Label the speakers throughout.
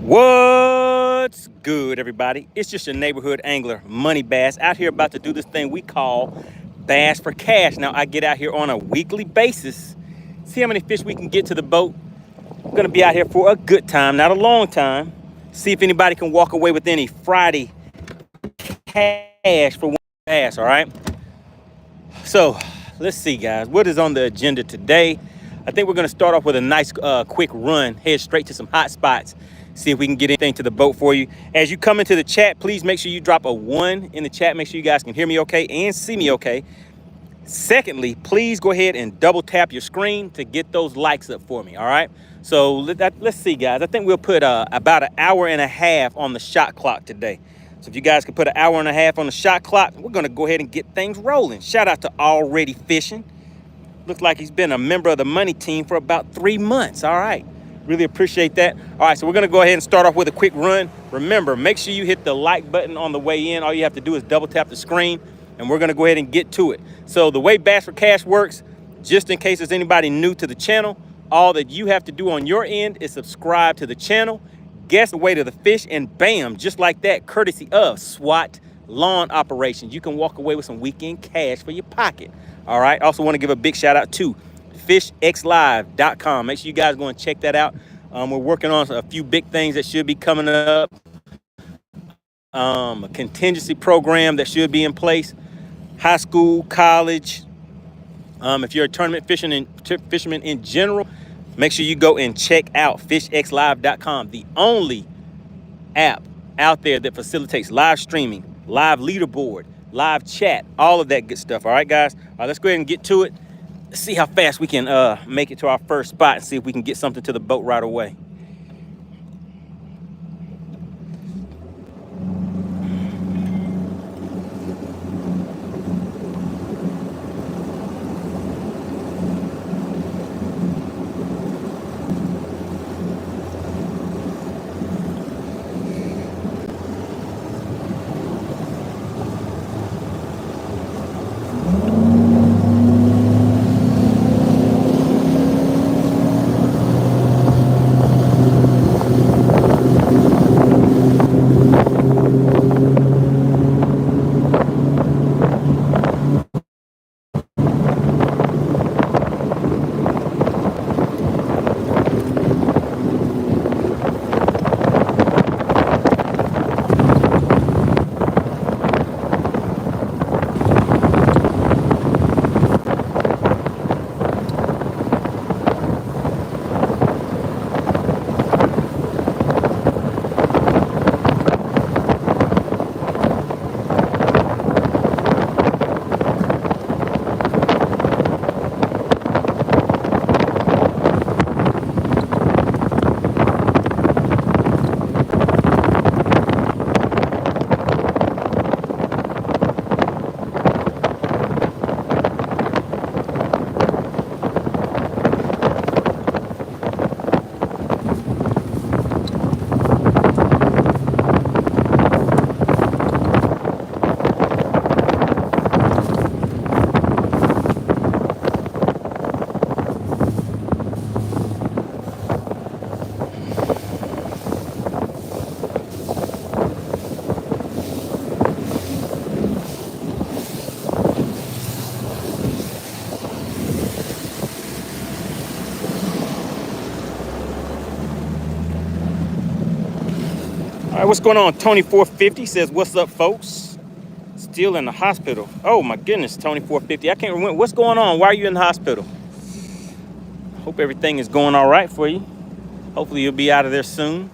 Speaker 1: What's good, everybody? It's just your neighborhood angler, MoneyBass, out here about to do this thing we call Bass for Cash. Now, I get out here on a weekly basis, see how many fish we can get to the boat. I'm gonna be out here for a good time, not a long time. See if anybody can walk away with any Friday cash for one bass, all right? So, let's see, guys. What is on the agenda today? I think we're gonna start off with a nice quick run, head straight to some hot spots. See if we can get anything to the boat for you. As you come into the chat, please make sure you drop a 1 in the chat. Make sure you guys can hear me okay and see me okay. Secondly, please go ahead and double tap your screen to get those likes up for me, all right? So let's see, guys. I think we'll put about an hour and a half on the shot clock today. So if you guys can put an hour and a half on the shot clock, we're gonna go ahead and get things rolling. Shout out to Already Fishing. Looks like he's been a member of the Money Team for about 3 months, all right. Really appreciate that. All right, so we're gonna go ahead and start off with a quick run. Remember, make sure you hit the like button on the way in. All you have to do is double tap the screen, and we're gonna go ahead and get to it. So the way Bass for Cash works, just in case there's anybody new to the channel, all that you have to do on your end is subscribe to the channel, guess the weight of the fish, and bam, just like that, courtesy of SWAT Lawn Operations, you can walk away with some weekend cash for your pocket. All right, also want to give a big shout out to FishXLive.com. Make sure you guys go and check that out. We're working on a few big things that should be coming up. A contingency program that should be in place. High school, college. If you're a tournament fisherman in general, make sure you go and check out FishXLive.com, the only app out there that facilitates live streaming, live leaderboard, live chat, all of that good stuff. All right, guys. All right, let's go ahead and get to it. Let's see how fast we can make it to our first spot and see if we can get something to the boat right away. All right, what's going on? Tony 450 says, what's up, folks? Still in the hospital. Oh my goodness, Tony 450. I can't remember. What's going on? Why are you in the hospital? Hope everything is going all right for you. Hopefully you'll be out of there soon.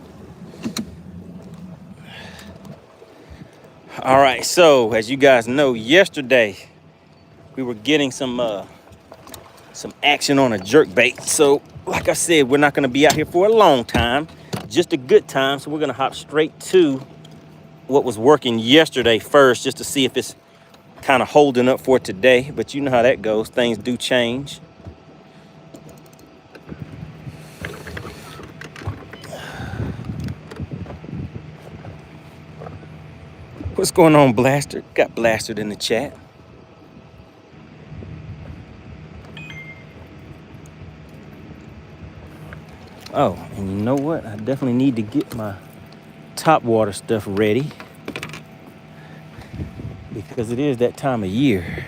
Speaker 1: All right, so as you guys know, yesterday we were getting some action on a jerkbait. So like I said, we're not gonna be out here for a long time. Just a good time, so we're gonna hop straight to what was working yesterday first, just to see if it's kind of holding up for today. But you know how that goes, things do change. What's going on, Blaster? Got Blastered in the chat. Oh, and you know what? I definitely need to get my top water stuff ready because it is that time of year.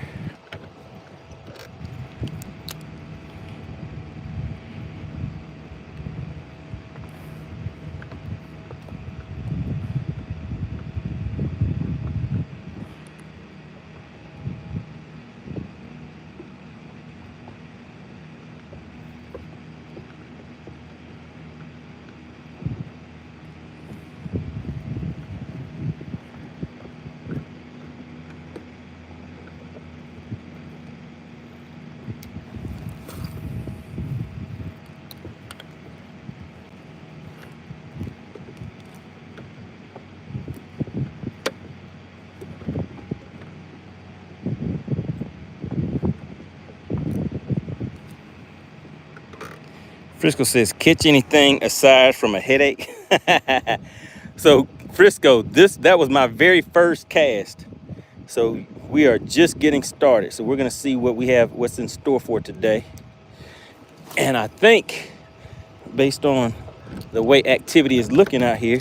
Speaker 1: Frisco says, catch anything aside from a headache? So Frisco, that was my very first cast. So we are just getting started. So we're gonna see what we have, what's in store for today. And I think based on the way activity is looking out here,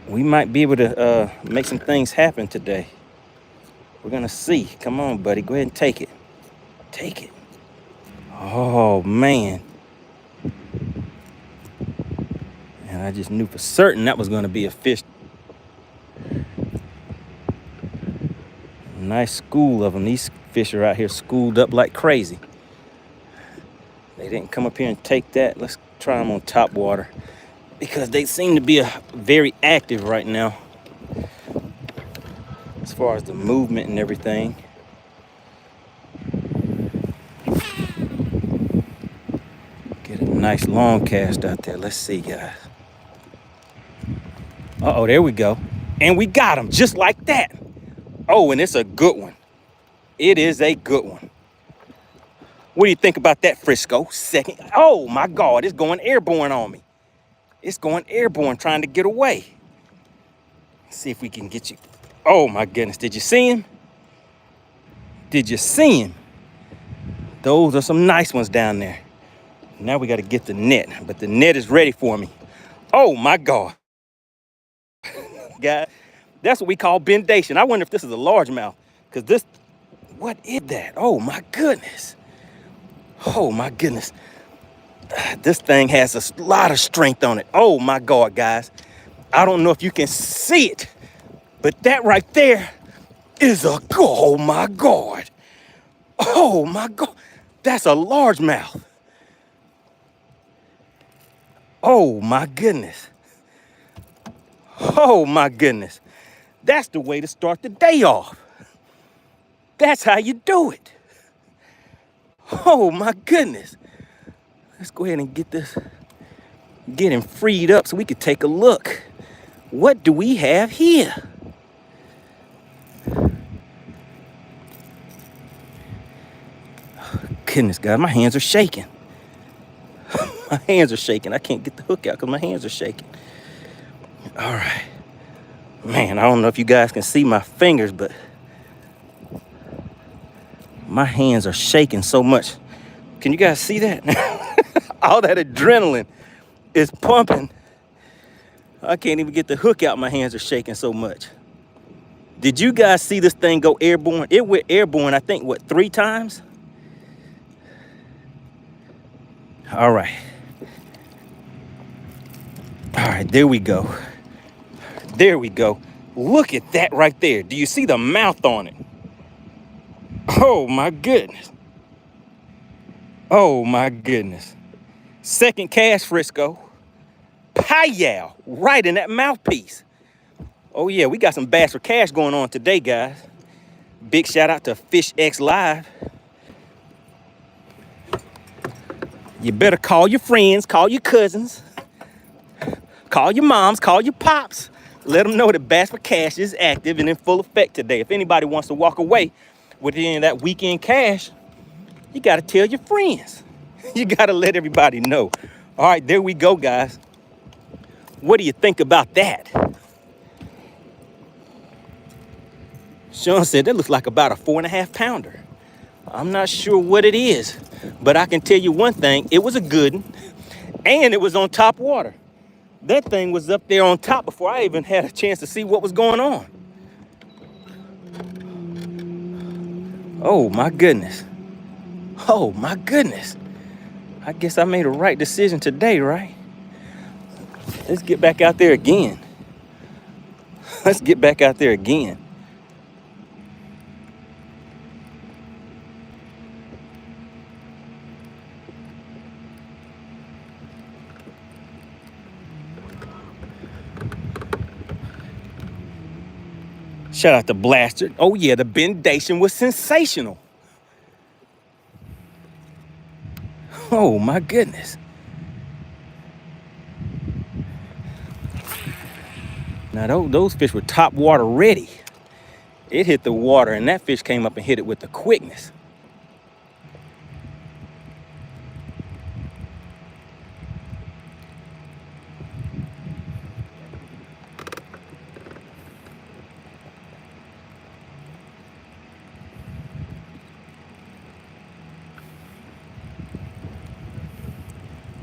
Speaker 1: we might be able to make some things happen today. We're gonna see. Come on, buddy, go ahead and take it. Take it. Oh man. And I just knew for certain that was gonna be a fish. Nice school of them. These fish are out here schooled up like crazy. They didn't come up here and take that. Let's try them on top water because they seem to be very active right now as far as the movement and everything. Get a nice long cast out there. Let's see, guys. Uh-oh, there we go. And we got him just like that. Oh, and it's a good one. It is a good one. What do you think about that, Frisco? Second. Oh, my God. It's going airborne on me. It's going airborne trying to get away. Let's see if we can get you. Oh, my goodness. Did you see him? Did you see him? Those are some nice ones down there. Now we got to get the net. But the net is ready for me. Oh, my God. Guys, that's what we call bendation. I wonder if this is a largemouth. Because this, what is that? Oh, my goodness. Oh, my goodness. This thing has a lot of strength on it. Oh, my God, guys. I don't know if you can see it, but that right there is a, oh, my God. Oh, my God. That's a largemouth. Oh, my goodness. Oh, my goodness. That's the way to start the day off. That's how you do it. Oh, my goodness. Let's go ahead and get him freed up so we could take a look. What do we have here? Goodness, guys, my hands are shaking. My hands are shaking. I can't get the hook out because my hands are shaking. All right. Man, I don't know if you guys can see my fingers, but my hands are shaking so much. Can you guys see that? All that adrenaline is pumping. I can't even get the hook out. My hands are shaking so much. Did you guys see this thing go airborne? It went airborne, I think, what, 3 times? All right. All right, there we go. There we go. Look at that right there. Do you see the mouth on it? Oh, my goodness. Oh, my goodness. Second cast, Frisco. Pie-yow, right in that mouthpiece. Oh, yeah, we got some bass for cash going on today, guys. Big shout out to FishXLive. You better call your friends, call your cousins, call your moms, call your pops. Let them know that Bass for Cash is active and in full effect today. If anybody wants to walk away with any of that weekend cash, you got to tell your friends. You got to let everybody know. All right, there we go, guys. What do you think about that? Sean said that looks like about a 4.5 pounder. I'm not sure what it is, but I can tell you one thing. It was a good one, and it was on top water. That thing was up there on top before I even had a chance to see what was going on. Oh, my goodness. Oh, my goodness. I guess I made a right decision today, right? Let's get back out there again. Let's get back out there again. Shout out to Blaster. Oh yeah, the bendation was sensational. Oh my goodness. Now those fish were top water ready. It hit the water and that fish came up and hit it with the quickness.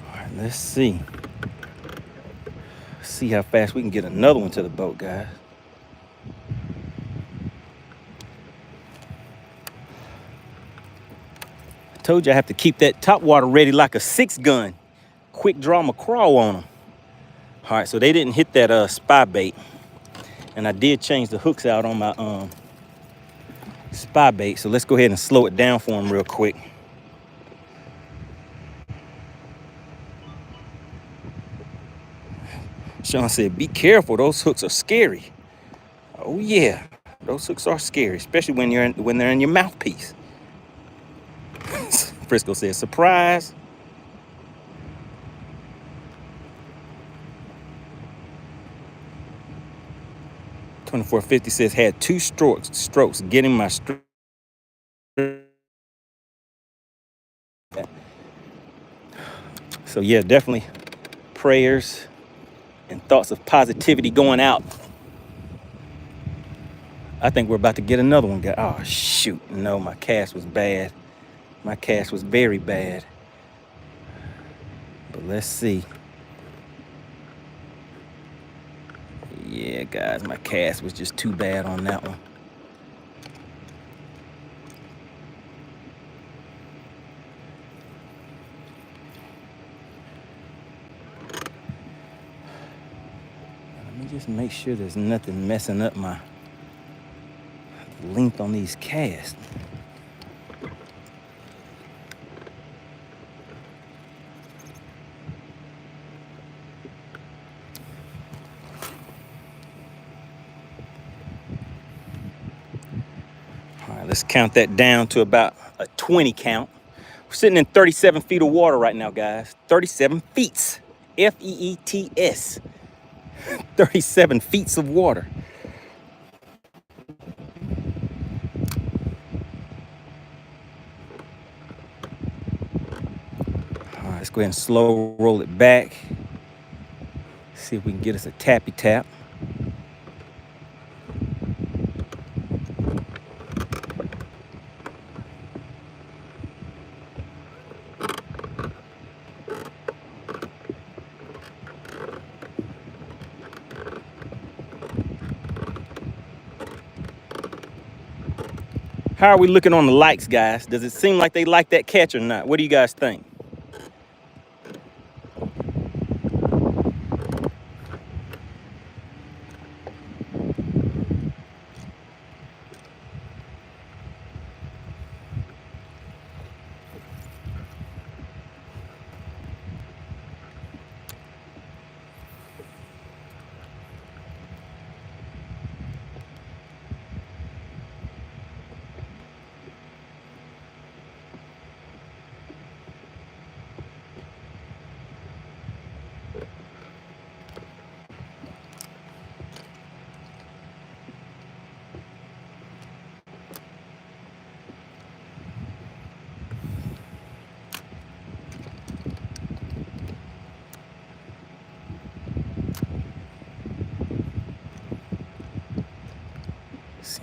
Speaker 1: All right, let's see. See how fast we can get another one to the boat, guys. I told you I have to keep that top water ready like a 6-gun. Quick draw macraw on them. All right, so they didn't hit that spy bait. And I did change the hooks out on my spy bait. So let's go ahead and slow it down for them real quick. Sean said, be careful, those hooks are scary. Oh yeah, those hooks are scary, especially when they're in your mouthpiece. Frisco said, surprise. $24.50 says, had 2 strokes getting my stroke. So yeah, definitely prayers and thoughts of positivity going out. I think we're about to get another one. Oh shoot, no, my cast was bad. My cast was very bad. But let's see. Yeah, guys, my cast was just too bad on that one. Let me just make sure there's nothing messing up my length on these casts. All right, let's count that down to about a 20 count. We're sitting in 37 feet of water right now, guys. 37 feet. F-E-E-T-S. 37 feet of water. All right, let's go ahead and slow roll it back. See if we can get us a tappy tap. How are we looking on the likes, guys? Does it seem like they like that catch or not? What do you guys think?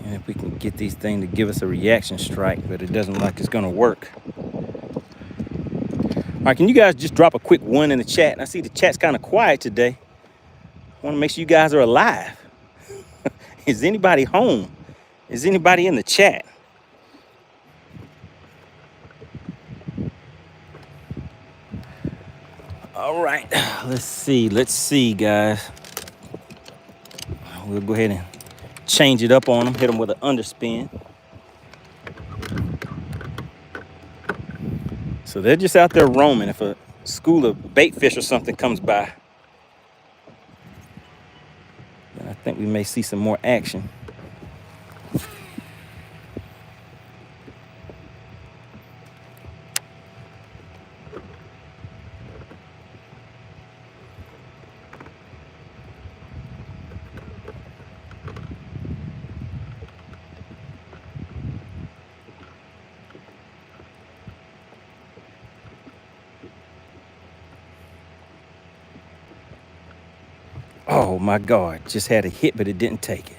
Speaker 1: And if we can get these things to give us a reaction strike, but it doesn't look like it's gonna work. All right, can you guys just drop a quick one in the chat? I see the chat's kind of quiet today. I want to make sure you guys are alive. Is anybody home? Is anybody in the chat? All right, let's see, guys. We'll go ahead and change it up on them, hit them with an underspin. So they're just out there roaming. If a school of bait fish or something comes by, then I think we may see some more action. Oh my God, just had a hit, but it didn't take it.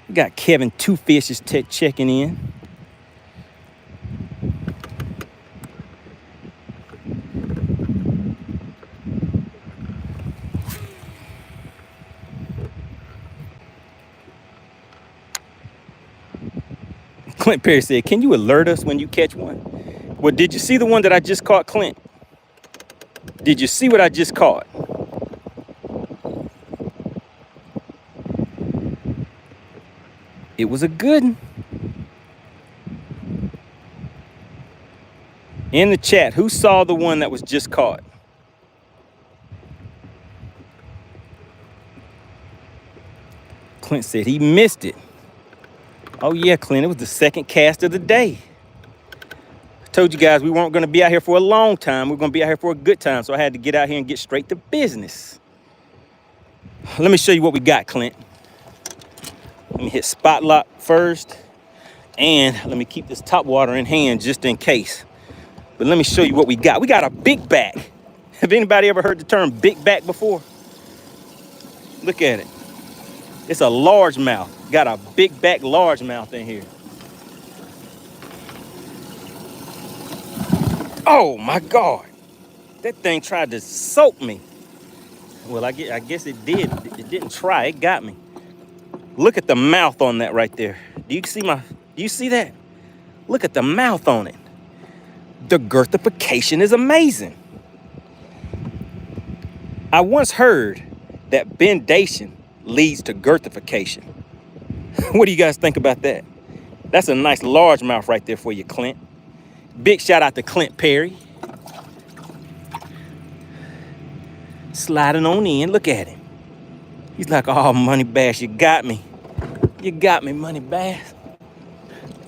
Speaker 1: We got Kevin Two Fishes checking in. Clint Perry said, can you alert us when you catch one? Well, did you see the one that I just caught, Clint? Did you see what I just caught? It was a good one. In the chat, who saw the one that was just caught? Clint said he missed it. Oh yeah, Clint, it was the second cast of the day. I told you guys we weren't gonna be out here for a long time. We we're gonna be out here for a good time, so I had to get out here and get straight to business. Let me show you what we got, Clint. Let me hit spot lock first, and let me keep this top water in hand just in case. But let me show you what we got. We got a big back. Have anybody ever heard the term big back before? Look at it. It's a largemouth. Got a big back largemouth in here. Oh my God. That thing tried to soak me. Well, I guess it did. It didn't try, it got me. Look at the mouth on that right there. Do you see that? Look at the mouth on it. The girthification is amazing. I once heard that bendation leads to girthification. What do you guys think about that? That's a nice largemouth right there for you, Clint. Big shout out to Clint Perry. Sliding on in, look at him. He's like, oh, MoneyBass, you got me. You got me, MoneyBass.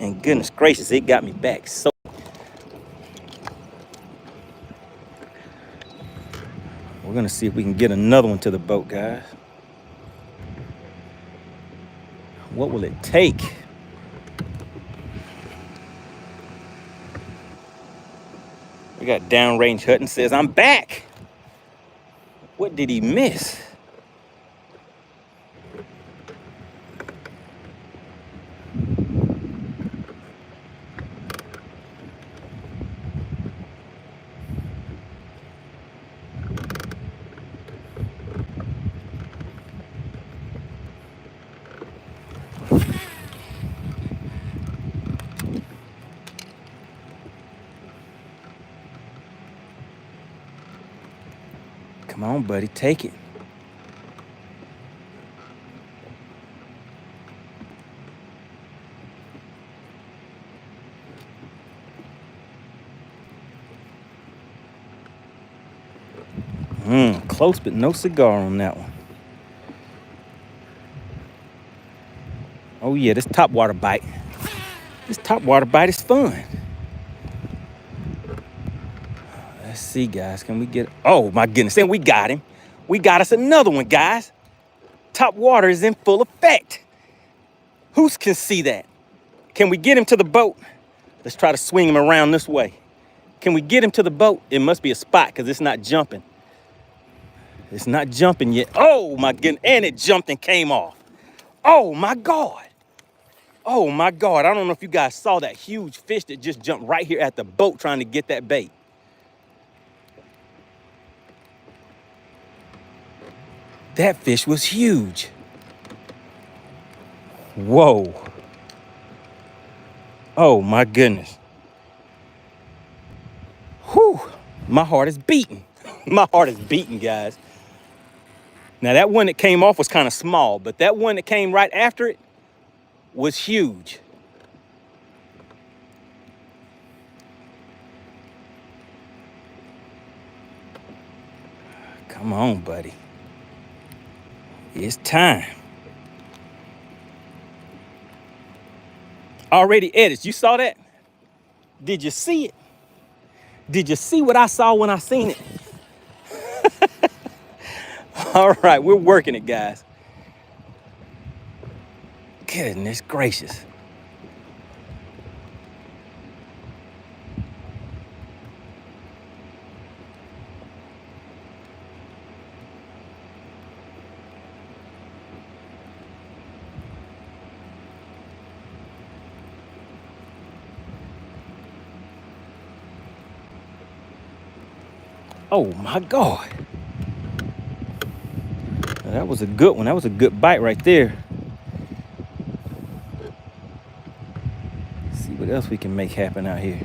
Speaker 1: And goodness gracious, it got me back. So we're gonna see if we can get another one to the boat, guys. What will it take? We got Downrange Hutton says, I'm back. What did he miss? Come on, buddy, take it. Close, but no cigar on that one. Oh yeah, this topwater bite. This topwater bite is fun. Let's see, guys. Can we get... Oh, my goodness. And we got him. We got us another one, guys. Top water is in full effect. Who can see that? Can we get him to the boat? Let's try to swing him around this way. Can we get him to the boat? It must be a spot because it's not jumping. It's not jumping yet. Oh my goodness, and it jumped and came off. Oh my God. Oh my God, I don't know if you guys saw that huge fish that just jumped right here at the boat trying to get that bait. That fish was huge. Whoa. Oh my goodness. Whew, my heart is beating. My heart is beating, guys. Now that one that came off was kind of small, but that one that came right after it was huge. Come on, buddy. It's time. Already edged. You saw that? Did you see it? Did you see what I saw when I seen it? All right, we're working it, guys. Goodness gracious. Oh my God. That was a good one. That was a good bite right there. Let's see what else we can make happen out here.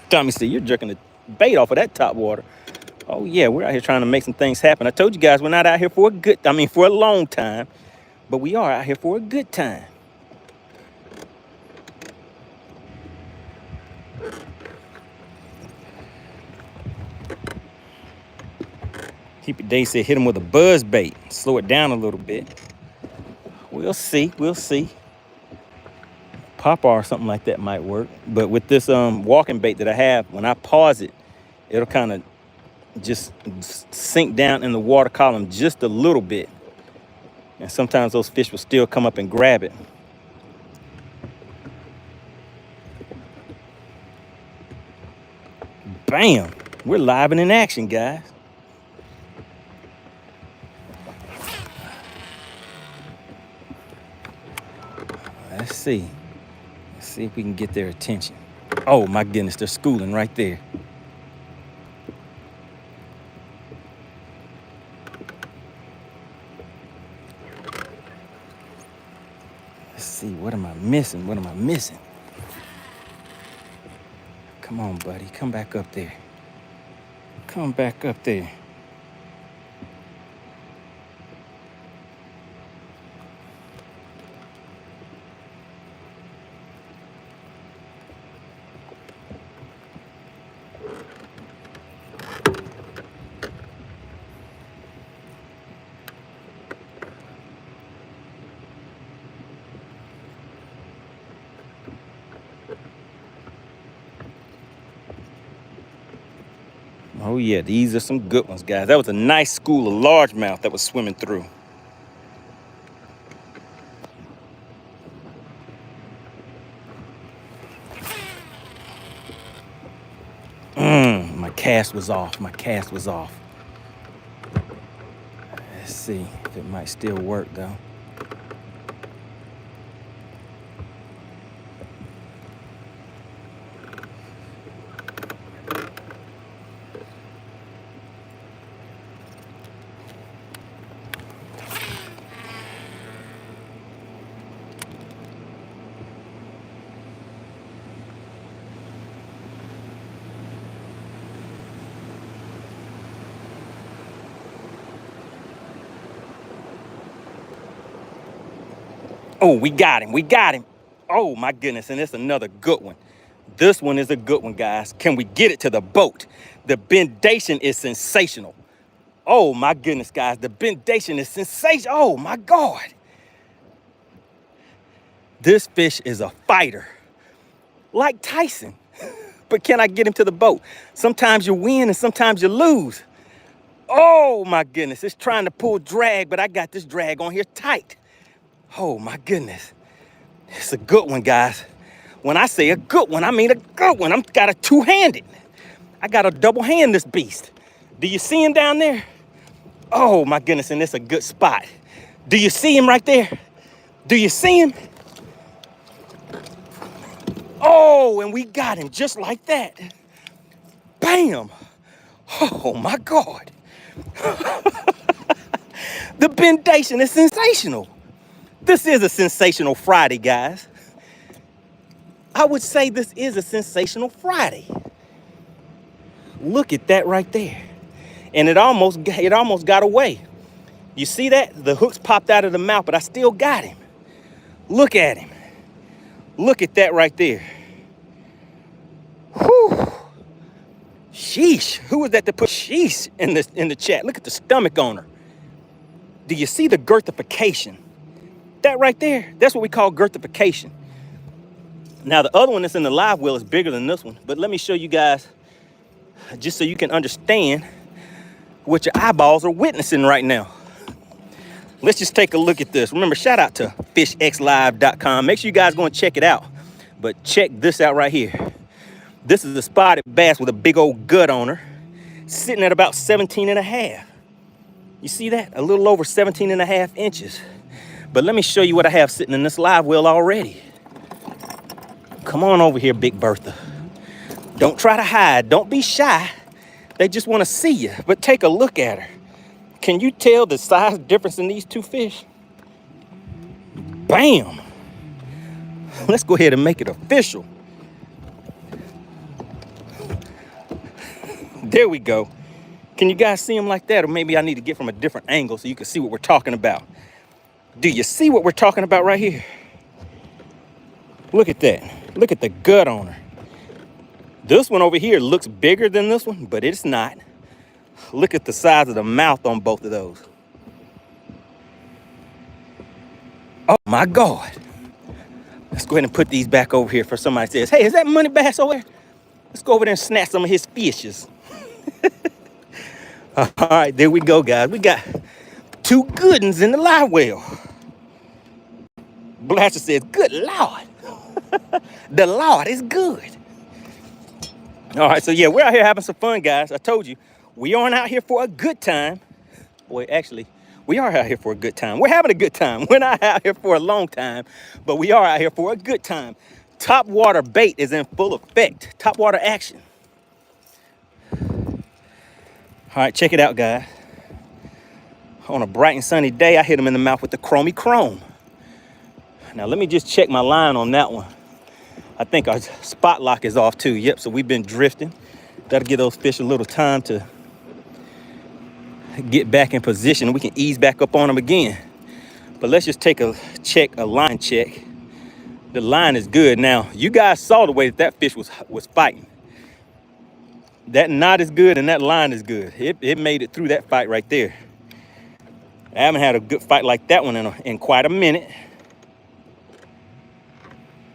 Speaker 1: Tommy said, you're jerking the bait off of that top water. Oh yeah, we're out here trying to make some things happen. I told you guys we're not out here for for a long time, but we are out here for a good time. Dave said hit him with a buzz bait, slow it down a little bit. We'll see, we'll see. Popper or something like that might work, but with this walking bait that I have, when I pause it, it'll kind of just sink down in the water column just a little bit, and sometimes those fish will still come up and grab it. Bam! We're live and in action, guys. Let's see if we can get their attention. Oh my goodness, they're schooling right there. Let's see, what am I missing? What am I missing? Come on, buddy, come back up there. Come back up there. Oh yeah, these are some good ones, guys. That was a nice school of largemouth that was swimming through. My cast was off. My cast was off. Let's see if it might still work though. Oh, we got him. We got him. Oh, my goodness. And it's another good one. This one is a good one, guys. Can we get it to the boat? The bendation is sensational. Oh, my goodness, guys. The bendation is sensational. Oh, my God. This fish is a fighter. Like Tyson. but can I get him to the boat? Sometimes you win and sometimes you lose. Oh my goodness, it's trying to pull drag, but I got this drag on here tight. Oh my goodness. It's a good one, guys. When I say a good one, I mean a good one. I've got a two-handed. I got to double hand this beast. Do you see him down there? Oh my goodness, and it's a good spot. Do you see him right there? Do you see him? Oh, and we got him just like that. Bam. Oh my God. The bendation is sensational. This is a sensational Friday, guys. I would say this is a sensational Friday. Look at that right there. And it almost got away. You see that? The hooks popped out of the mouth, but I still got him. Look at him. Look at that right there. Whew. Sheesh. Who was that that put sheesh in the chat? Look at the stomach on her. Do you see the girthification? That right there, that's what we call girthification. Now, the other one that's in the live well is bigger than this one, but let me show you guys, just so you can understand what your eyeballs are witnessing right now. Let's just take a look at this. Remember, shout out to FishXLive.com. Make sure you guys go and check it out. But check this out right here. This is a spotted bass with a big old gut on her, sitting at about 17 and a half. You see that? A little over 17 and a half inches. But let me show you what I have sitting in this live well already. Come on over here, Big Bertha. Don't try to hide. Don't be shy. They just want to see you. But take a look at her. Can you tell the size difference in these two fish? Bam. Let's go ahead and make it official. There we go. Can you guys see them like that? Or maybe I need to get from a different angle so you can see what we're talking about. Do you see what we're talking about right here? Look at that. Look at the gut on her. This one over here looks bigger than this one, but it's not. Look at the size of the mouth on both of those. Oh my God. Let's go ahead and put these back over here for somebody says, hey, is that MoneyBass over there? Let's go over there and snatch some of his fishes. All right, there we go, guys. We got two good ones in the live well. Blaster says, good Lord. The Lord is good. All right, so yeah, we're out here having some fun, guys. I told you, we aren't out here for a good time. Boy, actually, we are out here for a good time. We're having a good time. We're not out here for a long time, but we are out here for a good time. Top water bait is in full effect. Top water action. All right, check it out, guys. On a bright and sunny day, I hit him in the mouth with the chromey chrome. Now, let me just check my line on that one. I think our spot lock is off too. Yep, so we've been drifting. That'll give those fish a little time to get back in position. We can ease back up on them again. But let's just take a line check. The line is good. Now, you guys saw the way that fish was fighting. That knot is good and that line is good. It made it through that fight right there. I haven't had a good fight like that one in quite a minute.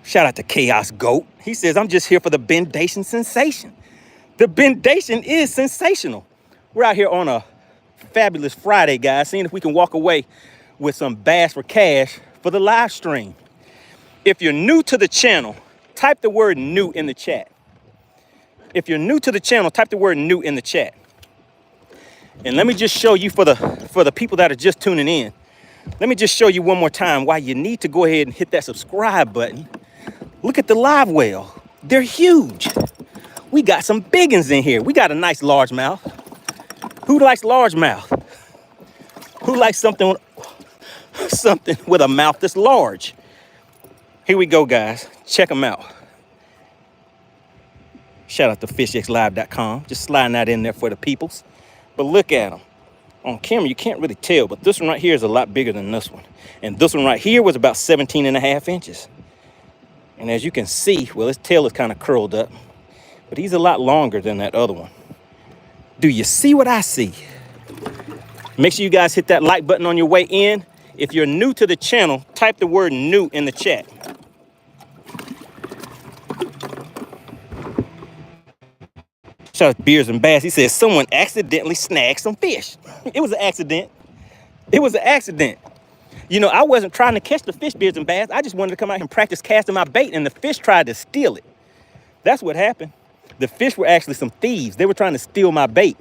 Speaker 1: Shout out to Chaos Goat. He says, I'm just here for the bendation sensation. The bendation is sensational. We're out here on a fabulous Friday, guys, seeing if we can walk away with some bass for cash for the live stream. If you're new to the channel, type the word new in the chat. If you're new to the channel, type the word new in the chat. And let me just show you for the people that are just tuning in. Let me just show you one more time why you need to go ahead and hit that subscribe button. Look at the live well. They're huge. We got some big ones in here. We got a nice largemouth. Who likes largemouth? Who likes something with a mouth that's large? Here we go, guys. Check them out. Shout out to FishXLive.com. Just sliding that in there for the peoples. But look at them. On camera, you can't really tell, but this one right here is a lot bigger than this one. And this one right here was about 17 and a half inches. And as you can see, well, his tail is kind of curled up, but he's a lot longer than that other one. Do you see what I see? Make sure you guys hit that like button on your way in. If you're new to the channel, type the word new in the chat. Shout out to Beers and Bass. He says someone accidentally snagged some fish. It was an accident. It was an accident. You know, I wasn't trying to catch the fish, Beers and Bass. I just wanted to come out here and practice casting my bait, and the fish tried to steal it. That's what happened. The fish were actually some thieves. They were trying to steal my bait.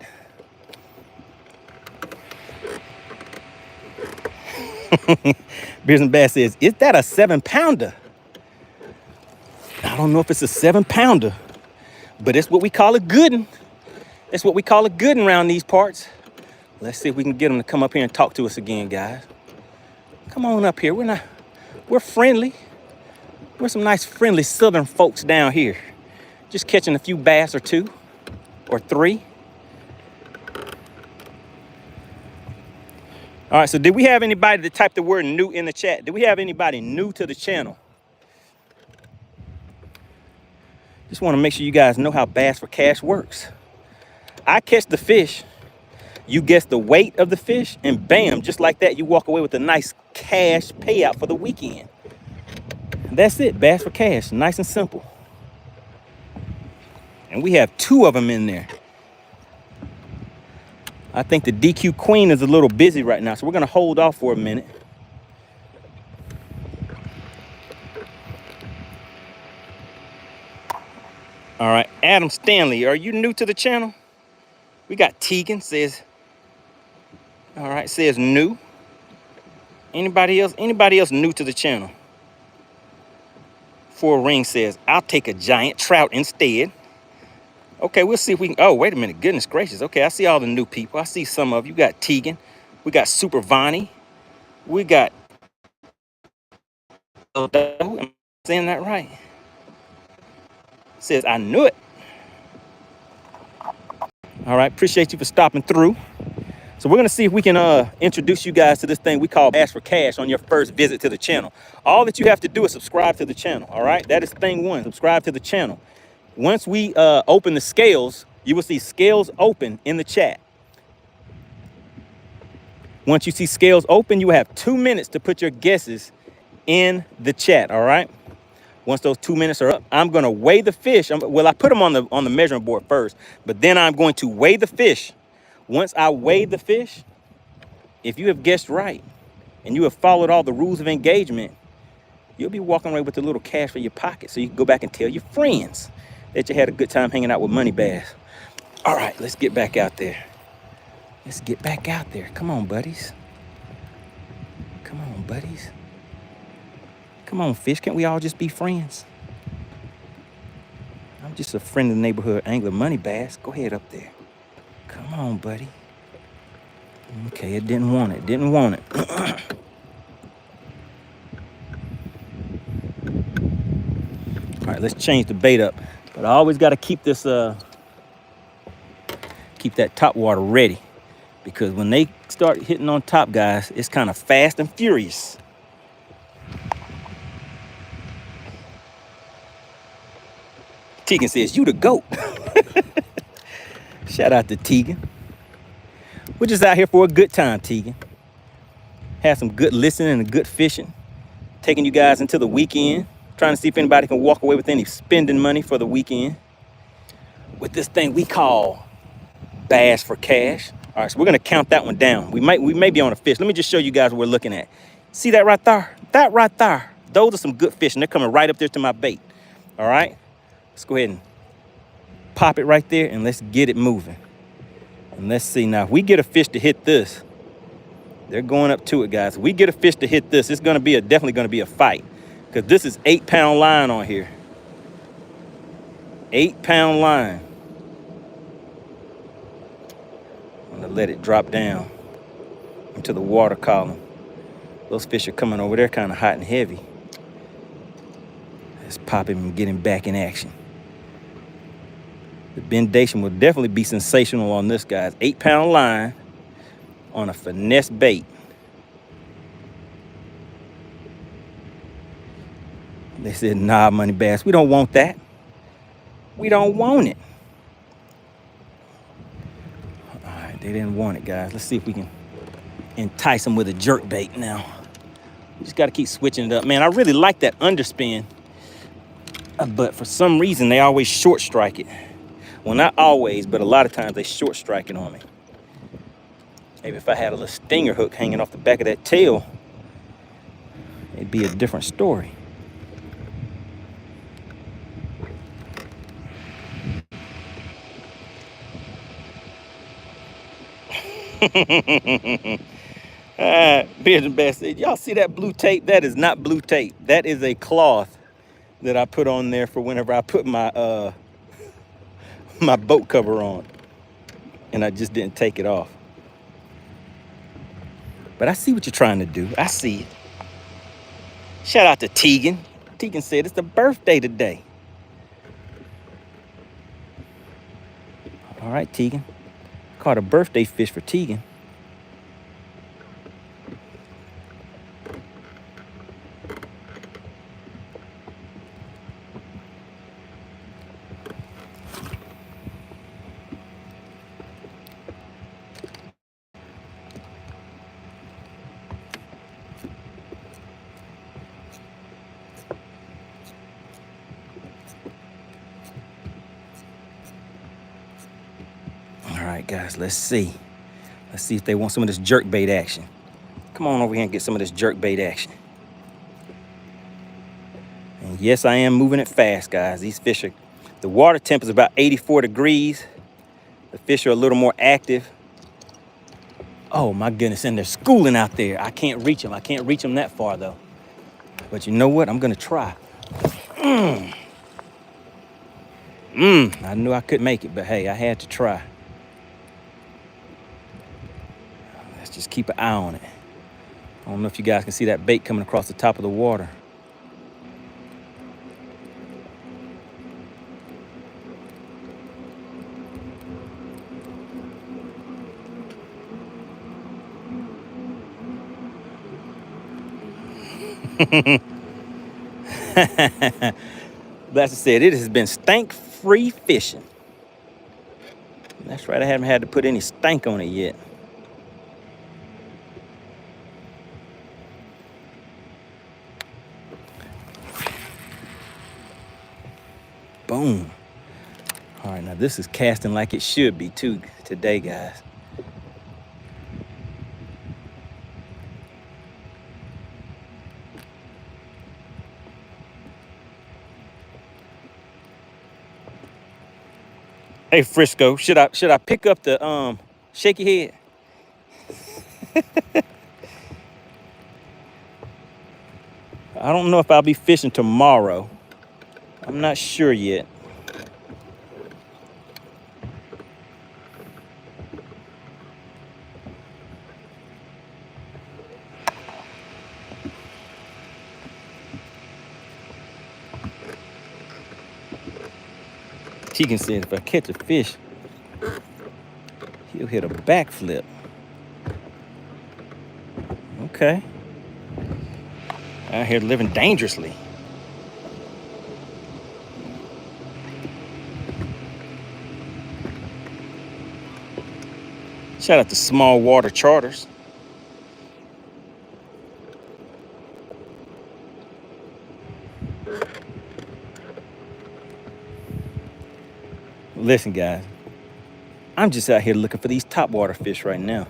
Speaker 1: Beers and Bass says, is that a 7-pounder? I don't know if it's a 7-pounder, but it's what we call a good one. That's what we call a good one around these parts. Let's see if we can get them to come up here and talk to us again, guys. Come on up here. We're friendly. We're some nice, friendly southern folks down here. Just catching a few bass or 2 or 3. All right, so did we have anybody that typed the word new in the chat? Did we have anybody new to the channel? Just want to make sure you guys know how Bass for Cash works. I catch the fish, you guess the weight of the fish, and bam, just like that, you walk away with a nice cash payout for the weekend. That's it, Bass for Cash, nice and simple. And we have 2 of them in there. I think the DQ Queen is a little busy right now, so we're gonna hold off for a minute. All right, Adam Stanley, are you new to the channel? We got Tegan says, all right, says new. Anybody else new to the channel? Four Ring says, I'll take a giant trout instead. Okay, we'll see if we can, oh, wait a minute, goodness gracious. Okay, I see all the new people. I see some of you. Got Tegan. We got Super Vonnie. We got, am I saying that right? Says, I knew it. All right, appreciate you for stopping through. So we're gonna see if we can introduce you guys to this thing we call Bass for Cash on your first visit to the channel. All that you have to do is subscribe to the channel, all right? That is thing 1, subscribe to the channel. Once we open the scales, you will see scales open in the chat. Once you see scales open, you have 2 minutes to put your guesses in the chat, all right? Once those 2 minutes are up, I'm gonna weigh the fish. Well, I put them on the measuring board first, but then I'm going to weigh the fish. Once I weigh the fish, if you have guessed right and you have followed all the rules of engagement, you'll be walking away with a little cash for your pocket so you can go back and tell your friends that you had a good time hanging out with MoneyBass. All right, let's get back out there. Let's get back out there. Come on, buddies. Come on, buddies. Come on, fish. Can't we all just be friends? I'm just a friend of the neighborhood angler, MoneyBass. Go ahead up there. Come on, buddy. Okay, it didn't want it. Didn't want it. All right, let's change the bait up. But I always got to keep this, keep that top water ready, because when they start hitting on top, guys, it's kind of fast and furious. Tegan says, you the GOAT. Shout out to Tegan. We're just out here for a good time, Tegan. Had some good listening and good fishing. Taking you guys into the weekend. Trying to see if anybody can walk away with any spending money for the weekend with this thing we call Bass for Cash. All right, so we're gonna count that one down. We may be on a fish. Let me just show you guys what we're looking at. See that right there? That right there. Those are some good fish, and they're coming right up there to my bait. All right, let's go ahead and pop it right there, and let's get it moving. And let's see now. If we get a fish to hit this, they're going up to it, guys. If we get a fish to hit this, it's gonna be definitely gonna be a fight. Because this is 8-pound line on here. 8-pound line. I'm gonna let it drop down into the water column. Those fish are coming over there kind of hot and heavy. Let's pop him and get him back in action. The bendation will definitely be sensational on this, guys. 8-pound line on a finesse bait. They said, nah, MoneyBass, we don't want that. We don't want it. All right, they didn't want it, guys. Let's see if we can entice them with a jerkbait now. We just got to keep switching it up. Man, I really like that underspin, but for some reason, they always short strike it. Well, not always, but a lot of times they short striking on me. Maybe if I had a little stinger hook hanging off the back of that tail, it'd be a different story. Fisherman Bass said, y'all see that blue tape? That is not blue tape. That is a cloth that I put on there for whenever I put my my boat cover on, and I just didn't take it off. But I see what you're trying to do. I see it. Shout out to Tegan. Tegan said it's the birthday today. All right, Tegan. Caught a birthday fish for Tegan. All right, guys, let's see. Let's see if they want some of this jerkbait action. Come on over here and get some of this jerkbait action. And yes, I am moving it fast, guys. These fish are, the water temp is about 84 degrees. The fish are a little more active. Oh my goodness, and they're schooling out there. I can't reach them. I can't reach them that far though. But you know what? I'm gonna try. I knew I couldn't make it, but hey, I had to try. Let's just keep an eye on it. I don't know if you guys can see that bait coming across the top of the water. That's said, it has been stank-free fishing. That's right, I haven't had to put any stank on it yet. Boom. All right, now this is casting like it should be too today, guys. Hey Frisco, should I pick up the shaky head? I don't know if I'll be fishing tomorrow. I'm not sure yet. Tegan said if I catch a fish, he'll hit a backflip. Okay. Out here living dangerously. Shout out to Small Water Charters. Listen, guys, I'm just out here looking for these topwater fish right now.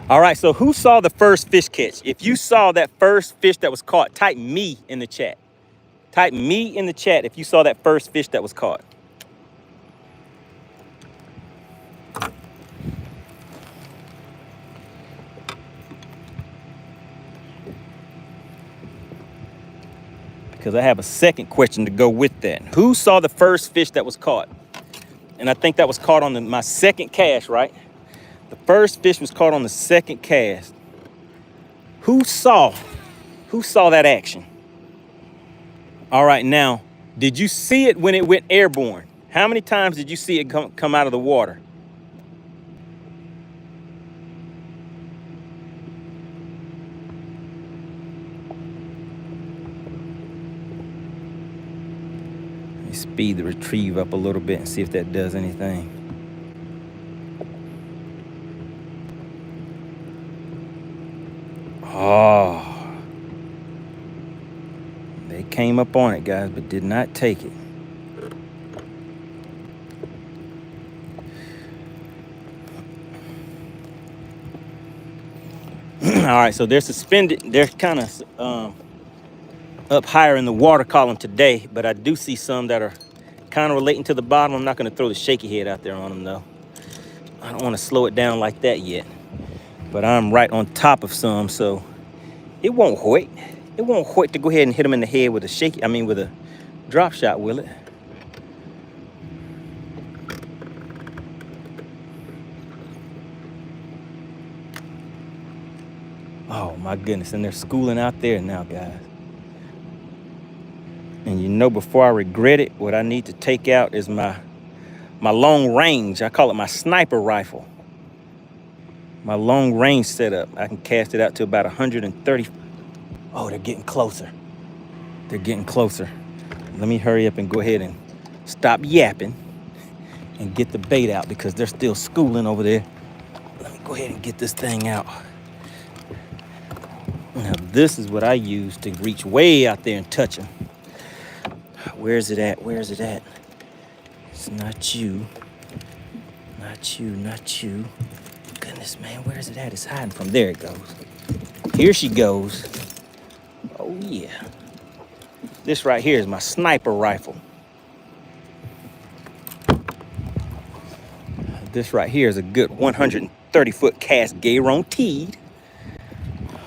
Speaker 1: All right, so who saw the first fish catch? If you saw that first fish that was caught, type me in the chat. Type me in the chat if you saw that first fish that was caught. Because I have a second question to go with that. Who saw the first fish that was caught? And I think that was caught on my second cast, right? The first fish was caught on the second cast. Who saw that action? All right, now, did you see it when it went airborne? How many times did you see it come out of the water? Speed the retrieve up a little bit and see if that does anything. Oh, they came up on it, guys, but did not take it. right, so they're suspended. They're kind of up higher in the water column today, but I do see some that are kind of relating to the bottom. I'm not going to throw the shaky head out there on them, though. I don't want to slow it down like that yet. But I'm right on top of some, so it won't hurt. It won't hurt to go ahead and hit them in the head with a with a drop shot, will it? Oh my goodness, and they're schooling out there now, guys. And you know, before I regret it, what I need to take out is my long range. I call it my sniper rifle. My long range setup. I can cast it out to about 130. Oh, they're getting closer. They're getting closer. Let me hurry up and go ahead and stop yapping and get the bait out because they're still schooling over there. Let me go ahead and get this thing out. Now, this is what I use to reach way out there and touch them. Where is it at? Where is it at? It's not you. Not you, not you. Goodness, man, where is it at? It's hiding from. There it goes. Here she goes. Oh, yeah. This right here is my sniper rifle. This right here is a good 130-foot cast guaranteed.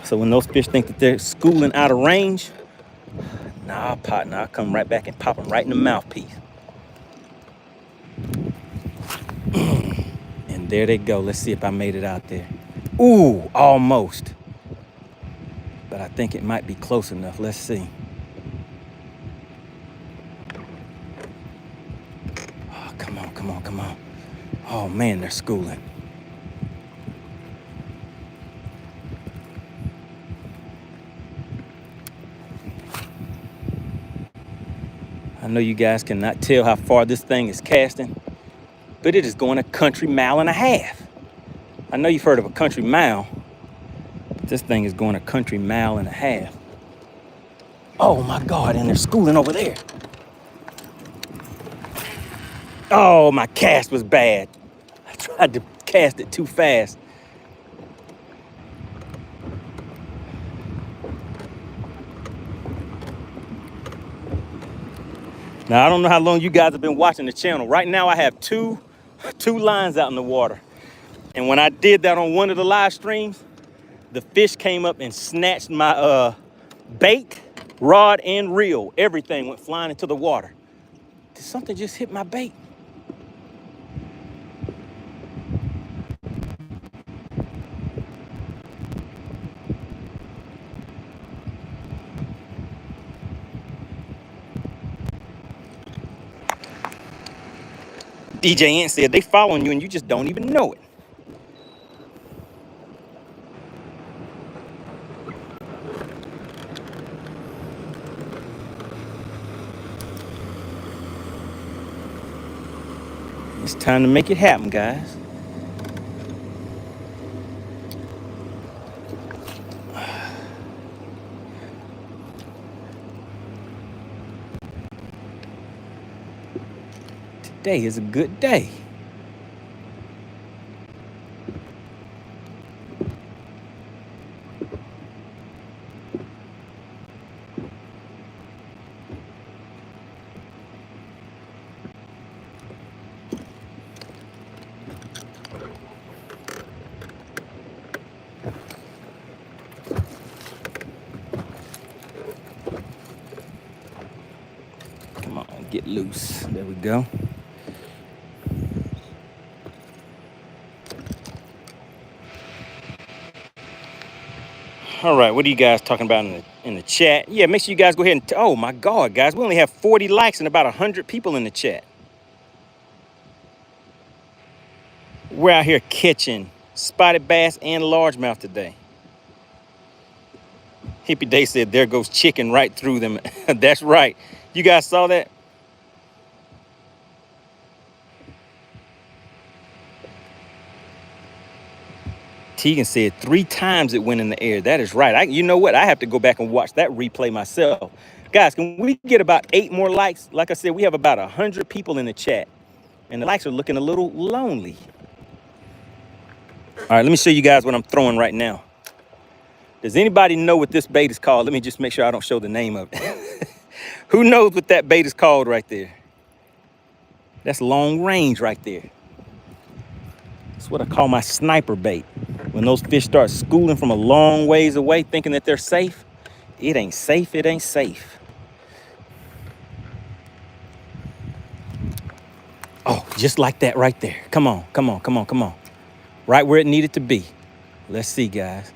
Speaker 1: So when those fish think that they're schooling out of range, nah, partner, I'll come right back and pop them right in the mouthpiece. And there they go. Let's see if I made it out there. Ooh, almost. But I think it might be close enough. Let's see. Oh, come on, come on, come on. Oh, man, they're schooling. I know you guys cannot tell how far this thing is casting, but it is going a country mile and a half. I know you've heard of a country mile, but this thing is going a country mile and a half. Oh my God, and they're schooling over there. Oh, my cast was bad. I tried to cast it too fast. Now, I don't know how long you guys have been watching the channel. Right now, I have two lines out in the water. And when I did that on one of the live streams, the fish came up and snatched my bait, rod, and reel. Everything went flying into the water. Did something just hit my bait? DJ Ant said they following you and you just don't even know it. It's time to make it happen, guys. Today is a good day. Come on, get loose. There we go. All right, what are you guys talking about in the chat? Yeah, make sure you guys go ahead and, oh my God, guys, we only have 40 likes and about 100 people in the chat. We're out here catching spotted bass and largemouth today. Hippie Day said, there goes chicken right through them. That's right. You guys saw that? Tegan said 3 times it went in the air. That is right. You know what? I have to go back and watch that replay myself. Guys, can we get about 8 more likes? Like I said, we have about 100 people in the chat. And the likes are looking a little lonely. All right, let me show you guys what I'm throwing right now. Does anybody know what this bait is called? Let me just make sure I don't show the name of it. Who knows what that bait is called right there? That's long range right there. That's what I call my sniper bait. When those fish start schooling from a long ways away, thinking that they're safe, it ain't safe, it ain't safe. Oh, just like that right there. Come on, come on, come on, come on. Right where it needed to be. Let's see, guys.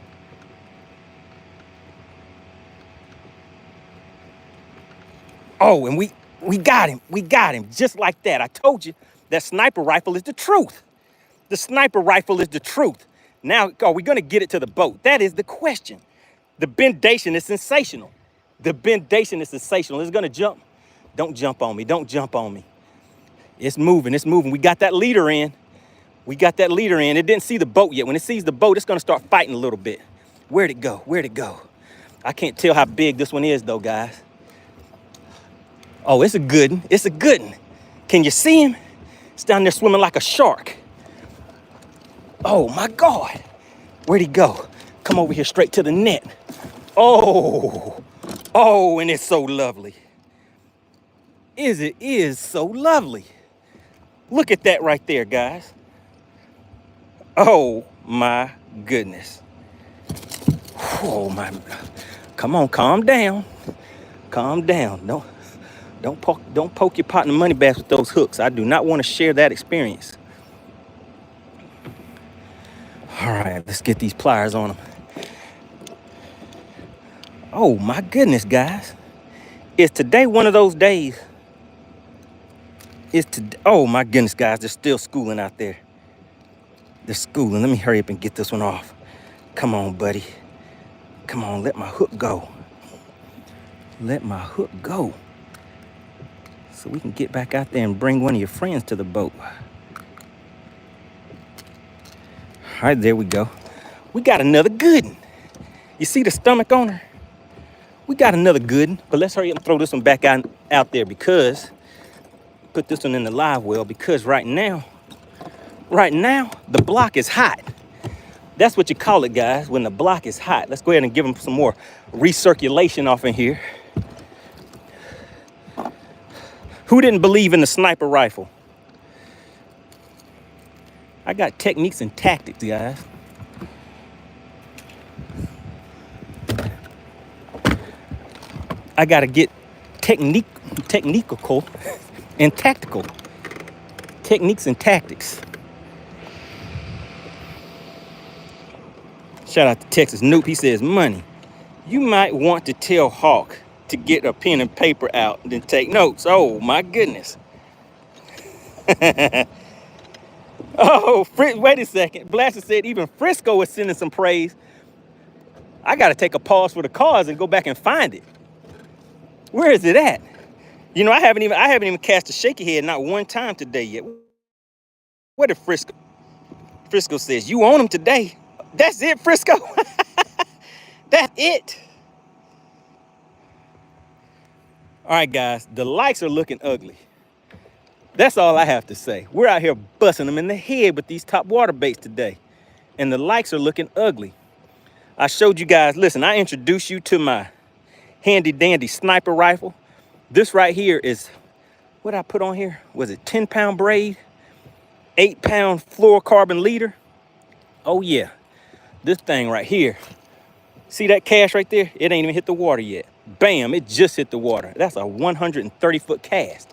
Speaker 1: Oh, and we got him. We got him just like that. I told you that sniper rifle is the truth. The sniper rifle is the truth. Now, are we going to get it to the boat? That is the question. The bendation is sensational. The bendation is sensational. It's going to jump. Don't jump on me. Don't jump on me. It's moving. It's moving. We got that leader in. We got that leader in. It didn't see the boat yet. When it sees the boat, it's going to start fighting a little bit. Where'd it go? Where'd it go? I can't tell how big this one is, though, guys. Oh, it's a good one. It's a good one. Can you see him? It's down there swimming like a shark. Oh, my God. Where'd he go? Come over here straight to the net. Oh, oh, and it's so lovely. It is so lovely. Look at that right there, guys. Oh, my goodness. Oh, my. Come on, calm down. Calm down. Don't poke your partner money bass with those hooks. I do not want to share that experience. All right, let's get these pliers on them. Oh, my goodness, guys. Is today one of those days? Oh, my goodness, guys. They're still schooling out there. They're schooling. Let me hurry up and get this one off. Come on, buddy. Come on, let my hook go. Let my hook go. So we can get back out there and bring one of your friends to the boat. All right, there we go. We got another good one. You see the stomach on her? We got another good one, but let's hurry up and throw this one back out there because, put this one in the live well because right now, the block is hot. That's what you call it, guys, when the block is hot. Let's go ahead and give them some more recirculation off in here. Who didn't believe in the sniper rifle? I got techniques and tactics, guys. I got to get technical and tactical. Techniques and tactics. Shout out to Texas Noop. He says, Money, you might want to tell Hawk to get a pen and paper out and then take notes. Oh, my goodness. Oh, wait a second. Blaster said even Frisco is sending some praise. I got to take a pause for the cause and go back and find it. Where is it at? You know, I haven't even cast a shaky head not one time today yet. What if Frisco? Frisco says, you own them today. That's it, Frisco. That's it. All right, guys, the likes are looking ugly. That's all I have to say. We're out here busting them in the head with these top water baits today. And the likes are looking ugly. I showed you guys, listen, I introduced you to my handy dandy sniper rifle. This right here is, what I put on here? Was it 10-pound braid? 8-pound fluorocarbon leader? Oh yeah, this thing right here. See that cast right there? It ain't even hit the water yet. Bam, it just hit the water. That's a 130-foot cast.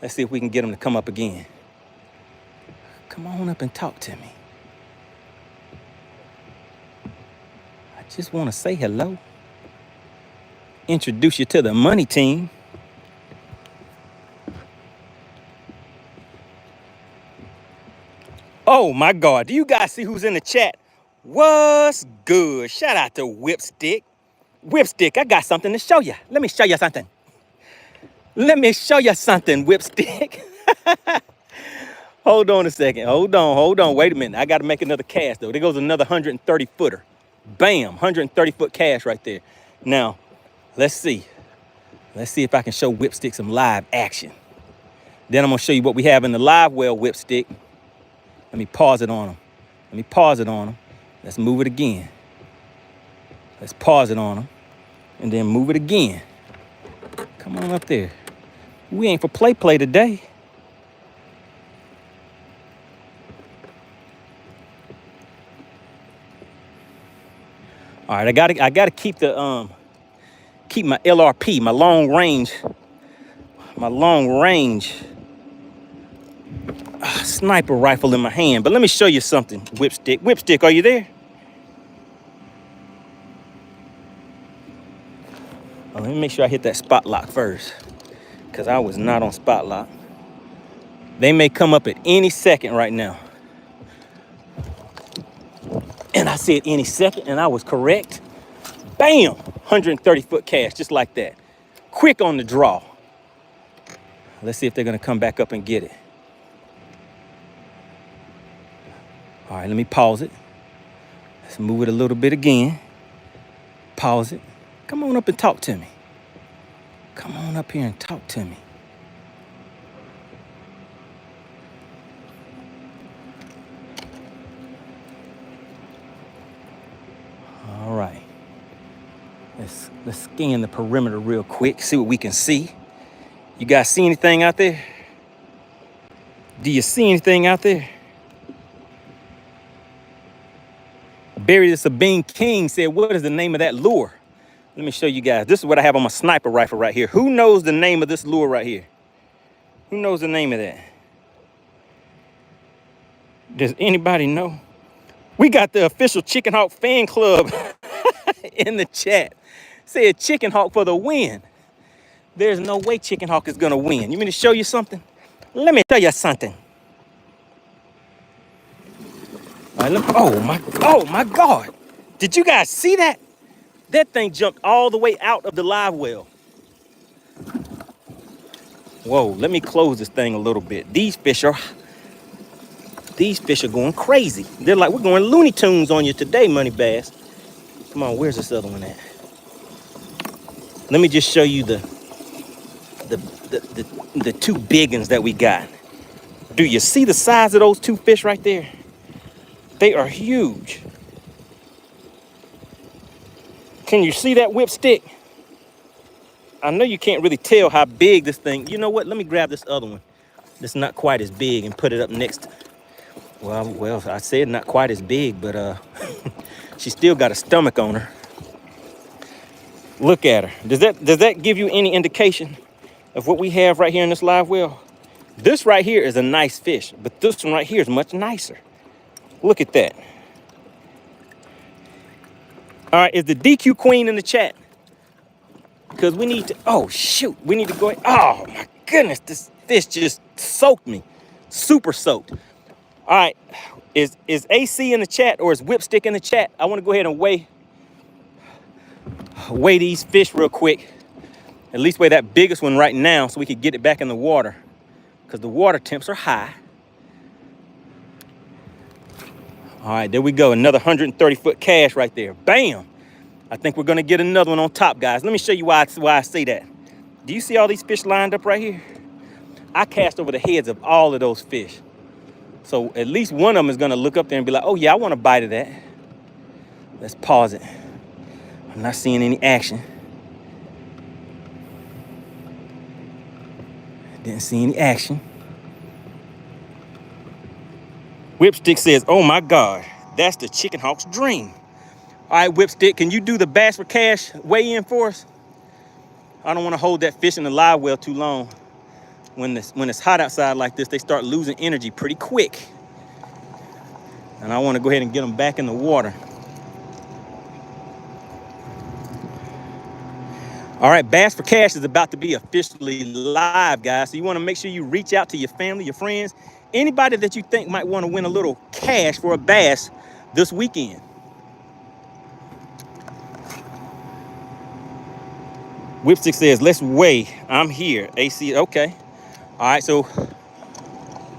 Speaker 1: Let's see if we can get him to come up again. Come on up and talk to me. I just want to say hello. Introduce you to the money team. Oh my God, do you guys see who's in the chat? What's good? Shout out to Whipstick. Whipstick, I got something to show you. Let me show you something. Let me show you something, Whipstick. Hold on a second. Hold on. Wait a minute. I got to make another cast, though. There goes another 130-footer. Bam, 130-foot cast right there. Now, let's see. Let's see if I can show Whipstick some live action. Then I'm going to show you what we have in the live well, Whipstick. Let me pause it on him. Let's move it again. Let's pause it on them and then move it again. Come on up there. We ain't for play today. All right, I gotta keep the keep my LRP, my long range sniper rifle in my hand. But let me show you something, Whipstick. Whipstick, are you there? Oh, let me make sure I hit that spot lock first, because I was not on spot lock. They may come up at any second right now. And I said any second, and I was correct. Bam! 130-foot cast, just like that. Quick on the draw. Let's see if they're gonna come back up and get it. All right, let me pause it. Let's move it a little bit again. Pause it. Come on up and talk to me. Come on up here and talk to me. All right. Let's scan the perimeter real quick, see what we can see. You guys see anything out there? Do you see anything out there? Barry the Sabine King said, what is the name of that lure? Let me show you guys. This is what I have on my sniper rifle right here. Who knows the name of this lure right here? Who knows the name of that? Does anybody know? We got the official Chicken Hawk fan club in the chat. Said Chicken Hawk for the win. There's no way Chicken Hawk is gonna win. You mean to show you something? Let me tell you something. All right, oh my God. Did you guys see that? That thing jumped all the way out of the live well. Whoa, let me close this thing a little bit. These fish are going crazy. They're like, we're going Looney Tunes on you today, MoneyBass. Come on, where's this other one at? Let me just show you the two big ones that we got. Do you see the size of those two fish right there? They are huge. Can you see that Whipstick? I know you can't really tell how big this thing. You know what? Let me grab this other one that's not quite as big and put it up next. Well, I said not quite as big, but she still got a stomach on her. Look at her. Does that give you any indication of what we have right here in this live well? This right here is a nice fish, but this one right here is much nicer. Look at that. All right, is the DQ Queen in the chat? Because we need to, oh shoot, we need to go, oh my goodness, this fish just soaked me, super soaked. All right, is AC in the chat or is Whipstick in the chat? I want to go ahead and weigh these fish real quick. At least weigh that biggest one right now so we could get it back in the water, because the water temps are high. All right, there we go. Another 130-foot cast right there. Bam. I think we're going to get another one on top, guys. Let me show you why I say that. Do you see all these fish lined up right here? I cast over the heads of all of those fish. So at least one of them is going to look up there and be like, oh, yeah, I want a bite of that. Let's pause it. I'm not seeing any action. Didn't see any action. Whipstick says, oh my God, that's the Chicken Hawk's dream. All right, Whipstick, can you do the Bass for Cash weigh-in for us? I don't want to hold that fish in the live well too long. When it's hot outside like this, they start losing energy pretty quick. And I want to go ahead and get them back in the water. All right, Bass for Cash is about to be officially live, guys. So you want to make sure you reach out to your family, your friends, anybody that you think might want to win a little cash for a bass this weekend. Whipstick says, let's weigh. I'm here. AC, okay. All right, so, all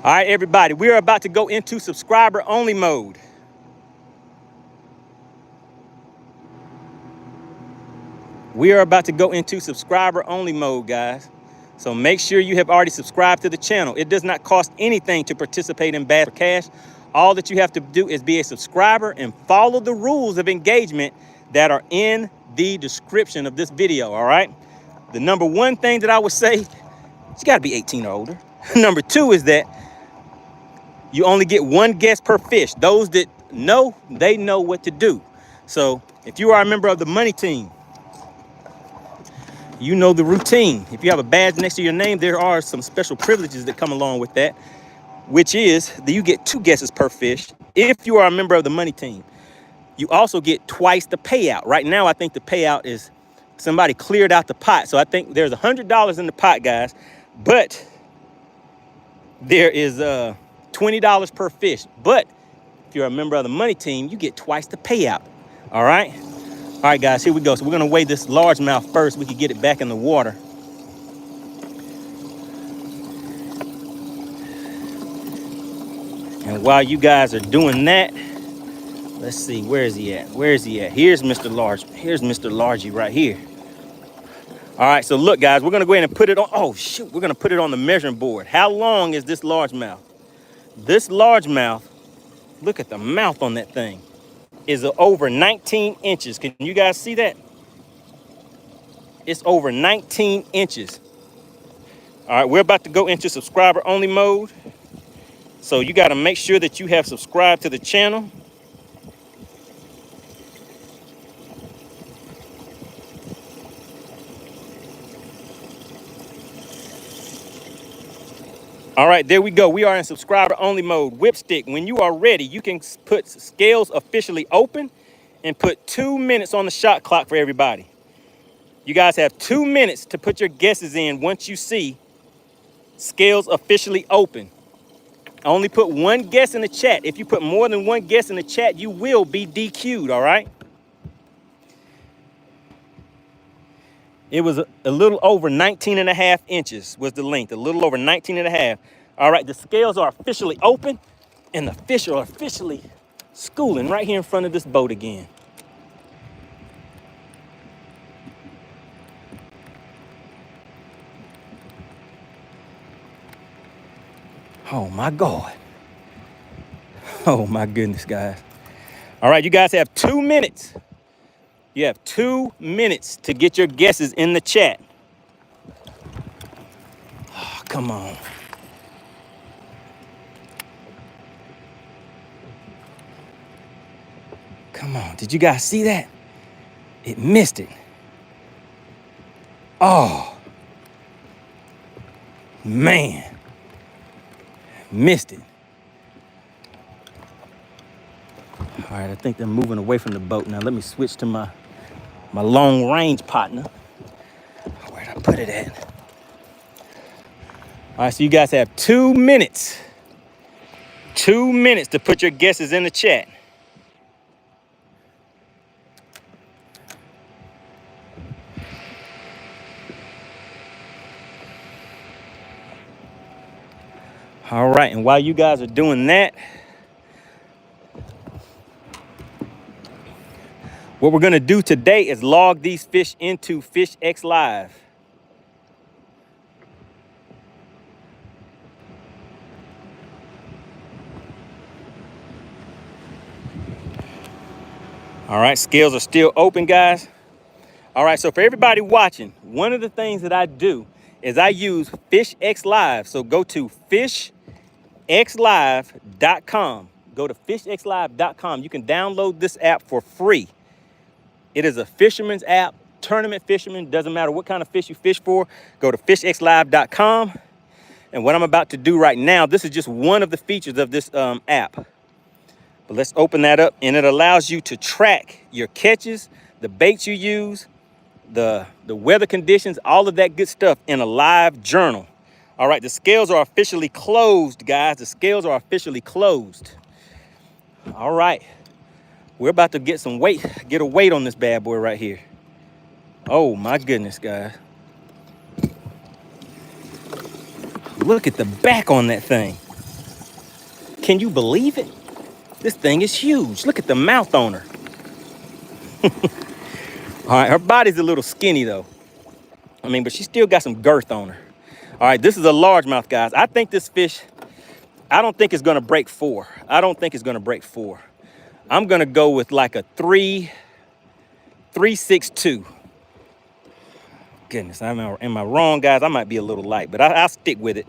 Speaker 1: right, everybody, we're about to go into subscriber only mode. We are about to go into subscriber only mode, guys. So make sure you have already subscribed to the channel. It does not cost anything to participate in Bass for Cash. All that you have to do is be a subscriber and follow the rules of engagement that are in the description of this video, all right? The number one thing that I would say, you gotta be 18 or older. Number two is that you only get one guess per fish. Those that know, they know what to do. So if you are a member of the Money Team, you know the routine. If you have a badge next to your name, there are some special privileges that come along with that, which is that you get 2 guesses per fish if you are a member of the Money Team. You also get twice the payout. Right now, I think the payout is somebody cleared out the pot. So I think there's $100 in the pot, guys, but there is $20 per fish. But if you're a member of the Money Team, you get twice the payout. All right? All right, guys, here we go. So we're gonna weigh this largemouth first. We can get it back in the water. And while you guys are doing that, let's see, where is he at? Where is he at? Here's Mr. Large. Here's Mr. Largy right here. All right, so look, guys, we're gonna go ahead and put it on. Oh, shoot, we're gonna put it on the measuring board. How long is this largemouth? This largemouth, look at the mouth on that thing, is over 19 inches. Can you guys see that? It's over 19 inches. All right, we're about to go into subscriber only mode. So you gotta make sure that you have subscribed to the channel. All right, there we go. We are in subscriber only mode. Whipstick, when you are ready, you can put scales officially open and put 2 minutes on the shot clock for everybody. You guys have 2 minutes to put your guesses in once you see scales officially open. Only put 1 guess in the chat. If you put more than 1 guess in the chat, you will be DQ'd, all right? It was a little over 19.5 inches was the length, a little over 19.5. All right, the scales are officially open and the fish are officially schooling right here in front of this boat again. Oh my God. Oh my goodness, guys. All right, you guys have 2 minutes. You have 2 minutes to get your guesses in the chat. Oh, come on. Come on, did you guys see that? It missed it. Oh, man. Missed it. All right, I think they're moving away from the boat now. Let me switch to my long range partner. Where'd I put it at? All right, so you guys have 2 minutes. 2 minutes to put your guesses in the chat. All right, and while you guys are doing that, what we're gonna do today is log these fish into FishXLive. All right, scales are still open, guys. All right, so for everybody watching, one of the things that I do is I use FishXLive. So go to FishXLive.com. Go to FishXLive.com. You can download this app for free. It is a fisherman's app, tournament fisherman. Doesn't matter what kind of fish you fish for. Go to FishXLive.com. And what I'm about to do right now, this is just one of the features of this app. But let's open that up, and it allows you to track your catches, the baits you use, the weather conditions, all of that good stuff in a live journal. All right, the scales are officially closed, guys. The scales are officially closed. All right, we're about to get some weight, get a weight on this bad boy right here. Oh my goodness, guys. Look at the back on that thing. Can you believe it? This thing is huge. Look at the mouth on her. All right, her body's a little skinny though. I mean, but she still got some girth on her. All right, this is a largemouth, guys. I think this fish, I don't think it's gonna break 4. I don't think it's gonna break 4. I'm gonna go with like a 3, 362. Goodness, am I wrong, guys? I might be a little light, but I'll stick with it.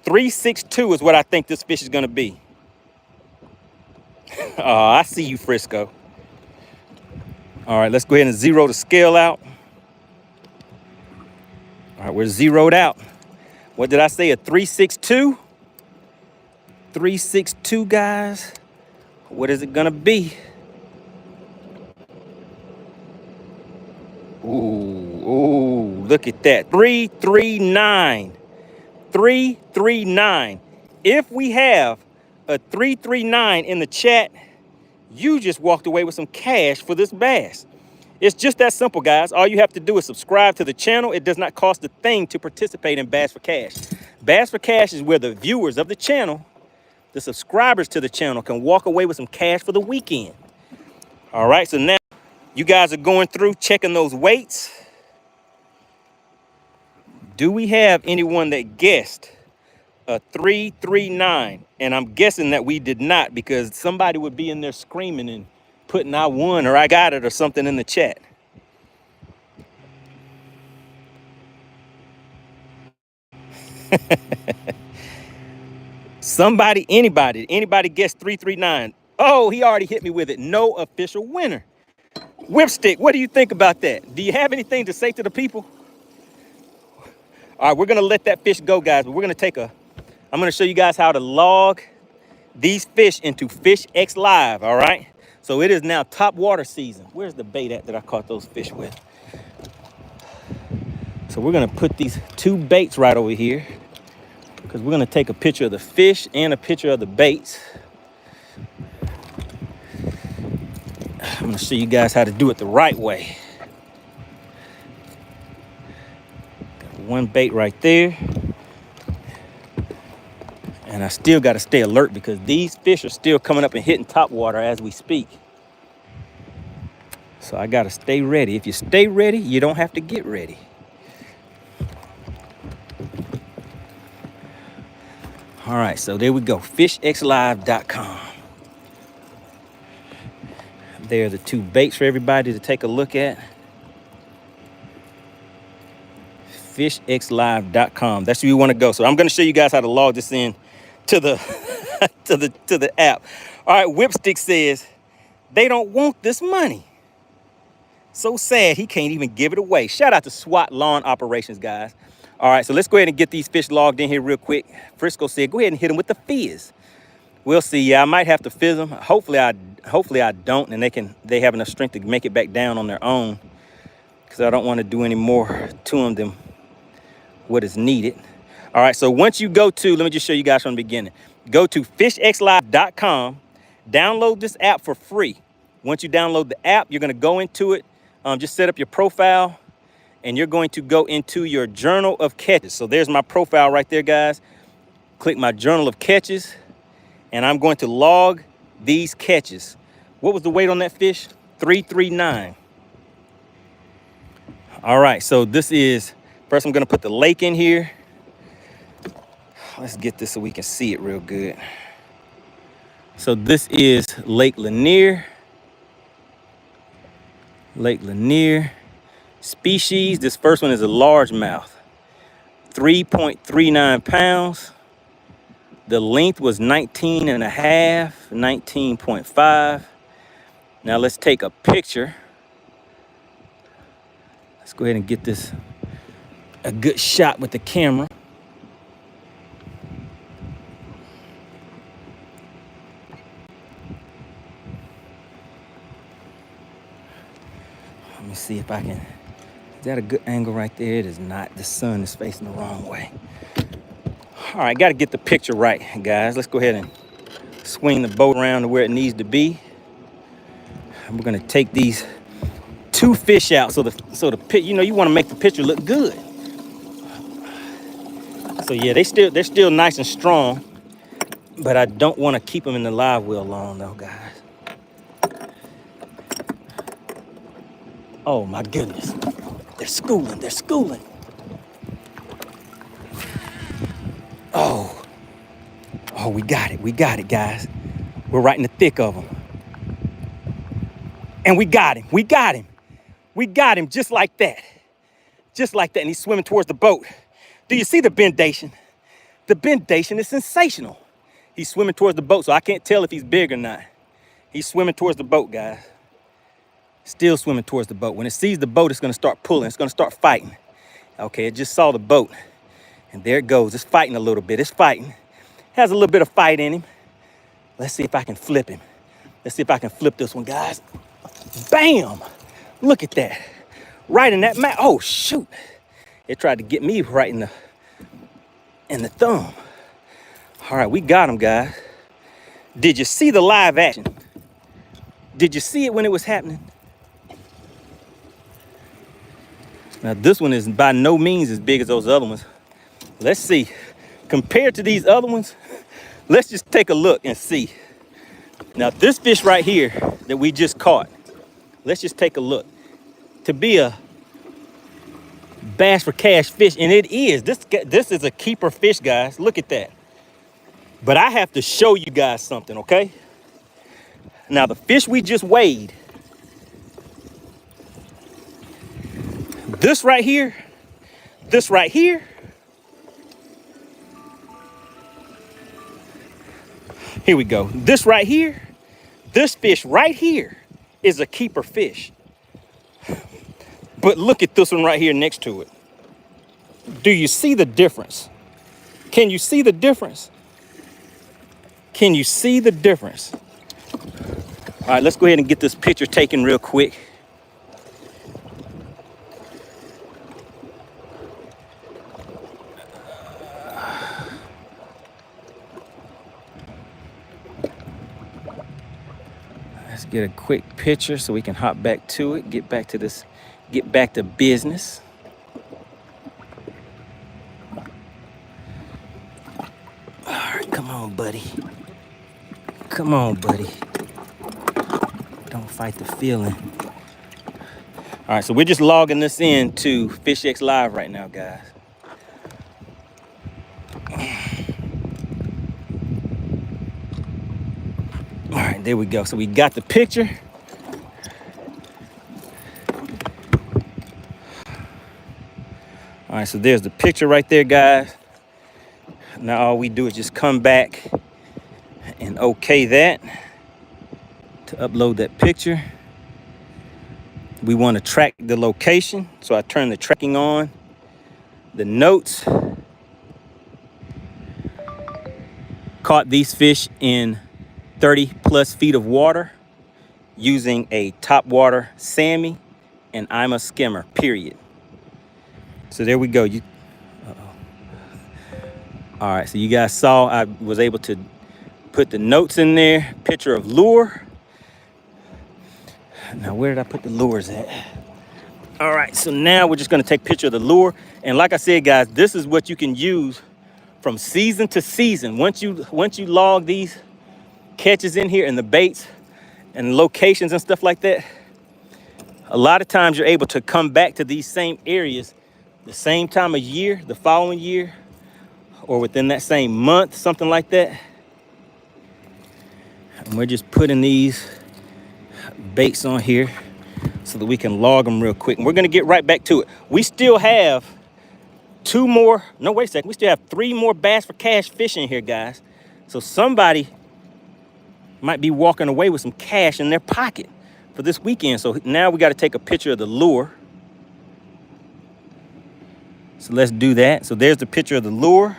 Speaker 1: 362 is what I think this fish is gonna be. Oh, I see you, Frisco. All right, let's go ahead and zero the scale out. All right, we're zeroed out. What did I say, a 362? 362, guys. What is it gonna be? Ooh, look at that. 339. 339. If we have a 339 in the chat, you just walked away with some cash for this bass. It's just that simple, guys. All you have to do is subscribe to the channel. It does not cost a thing to participate in Bass for Cash. Bass for Cash is where the viewers of the channel, the subscribers to the channel, can walk away with some cash for the weekend. All right, so now you guys are going through, checking those weights. Do we have anyone that guessed a 339? And I'm guessing that we did not, because somebody would be in there screaming and putting "I won" or "I got it" or something in the chat. Anybody guessed 339? Oh, he already hit me with it. No official winner. Whipstick, what do you think about that? Do you have anything to say to the people? All right, we're gonna let that fish go, guys, but I'm gonna show you guys how to log these fish into FishXLive, all right? So it is now top water season. Where's the bait at that I caught those fish with? So we're gonna put these two baits right over here, because we're gonna take a picture of the fish and a picture of the baits. I'm gonna show you guys how to do it the right way. Got one bait right there. And I still gotta stay alert, because these fish are still coming up and hitting top water as we speak. So I gotta stay ready. If you stay ready, you don't have to get ready. All right, so there we go, FishXLive.com. There are the two baits for everybody to take a look at. FishXLive.com. That's where you want to go. So I'm going to show you guys how to log this in to the to the app. All right, Whipstick says they don't want this money. So sad he can't even give it away. Shout out to SWAT Lawn Operations, guys. All right, so let's go ahead and get these fish logged in here real quick. Frisco said, go ahead and hit them with the fizz. We'll see. Yeah, I might have to fizz them. Hopefully I don't, and they have enough strength to make it back down on their own, because I don't want to do any more to them than what is needed. All right, so once you go to, let me just show you guys from the beginning. Go to FishXLive.com, download this app for free. Once you download the app, you're going to go into it, just set up your profile, and you're going to go into your journal of catches. So there's my profile right there, guys. Click my journal of catches, and I'm going to log these catches. What was the weight on that fish? 339. All right, so this is, first I'm gonna put the lake in here. Let's get this so we can see it real good. So this is Lake Lanier. Lake Lanier. Species, this first one is a largemouth. 3.39 pounds. The length was 19 and a half, 19.5. Now let's take a picture. Let's go ahead and get this a good shot with the camera. Let me see if I can, is that a good angle right there? It is not, the sun is facing the wrong way. All right, got to get the picture right, guys. Let's go ahead and swing the boat around to where it needs to be. And we're gonna take these two fish out, so the you know, you want to make the picture look good. So yeah, they're still nice and strong, but I don't want to keep them in the live well long though, guys. Oh my goodness, they're schooling. Oh, we got it, guys. We're right in the thick of them. And we got him. We got him just like that. Just like that, and he's swimming towards the boat. Do you see the bendation? The bendation is sensational. He's swimming towards the boat, so I can't tell if he's big or not. He's swimming towards the boat, guys. Still swimming towards the boat. When it sees the boat, it's gonna start pulling. It's gonna start fighting. Okay, it just saw the boat. And there it goes. It's fighting a little bit. It's fighting. Has a little bit of fight in him. Let's see if I can flip him. Let's see if I can flip this one, guys. Bam! Look at that. Right in that mouth. Oh, shoot. It tried to get me right in the thumb. All right, we got him, guys. Did you see the live action? Did you see it when it was happening? Now, this one is by no means as big as those other ones. Let's see. Compared to these other ones, let's just take a look and see. Now, this fish right here that we just caught, let's just take a look. To be a bass for cash fish, and it is. This is a keeper fish, guys. Look at that. But I have to show you guys something, okay? Now, the fish we just weighed, this right here, here we go. This right here, this fish right here is a keeper fish. But look at this one right here next to it. Do you see the difference? Can you see the difference? Can you see the difference? All right, let's go ahead and get this picture taken real quick. Let's get a quick picture so we can hop back to it, get back to business. All right, come on, buddy. Come on, buddy. Don't fight the feeling. All right, so we're just logging this in to FishXLive right now, guys. All right, there we go. So we got the picture. All right, so there's the picture right there, guys. Now all we do is just come back and okay that to upload that picture. We want to track the location, so I turn the tracking on. The notes. Caught these fish in 30 plus feet of water using a topwater Sammy, and I'm a skimmer, period. So there we go. All right, so you guys saw I was able to put the notes in there, picture of lure. Now, where did I put the lures at? All right, so now we're just gonna take a picture of the lure. And like I said, guys, this is what you can use from season to season. Once you log these catches in here and the baits and locations and stuff like that, a lot of times you're able to come back to these same areas the same time of year, the following year, or within that same month, something like that. And we're just putting these baits on here so that we can log them real quick. And we're gonna get right back to it. We still have we still have 3 more bass for cash fish in here, guys. So somebody might be walking away with some cash in their pocket for this weekend. So now we got to take a picture of the lure. So let's do that. So there's the picture of the lure.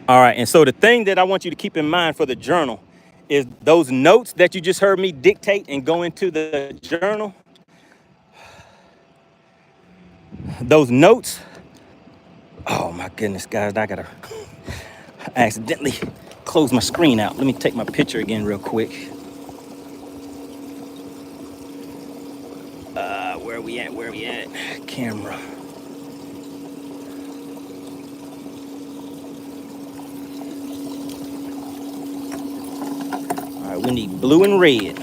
Speaker 1: All right, and so the thing that I want you to keep in mind for the journal is those notes that you just heard me dictate and go into the journal. Those notes, oh my goodness, guys, I accidentally closed my screen out. Let me take my picture again real quick. Where are we at? Camera. All right, we need blue and red.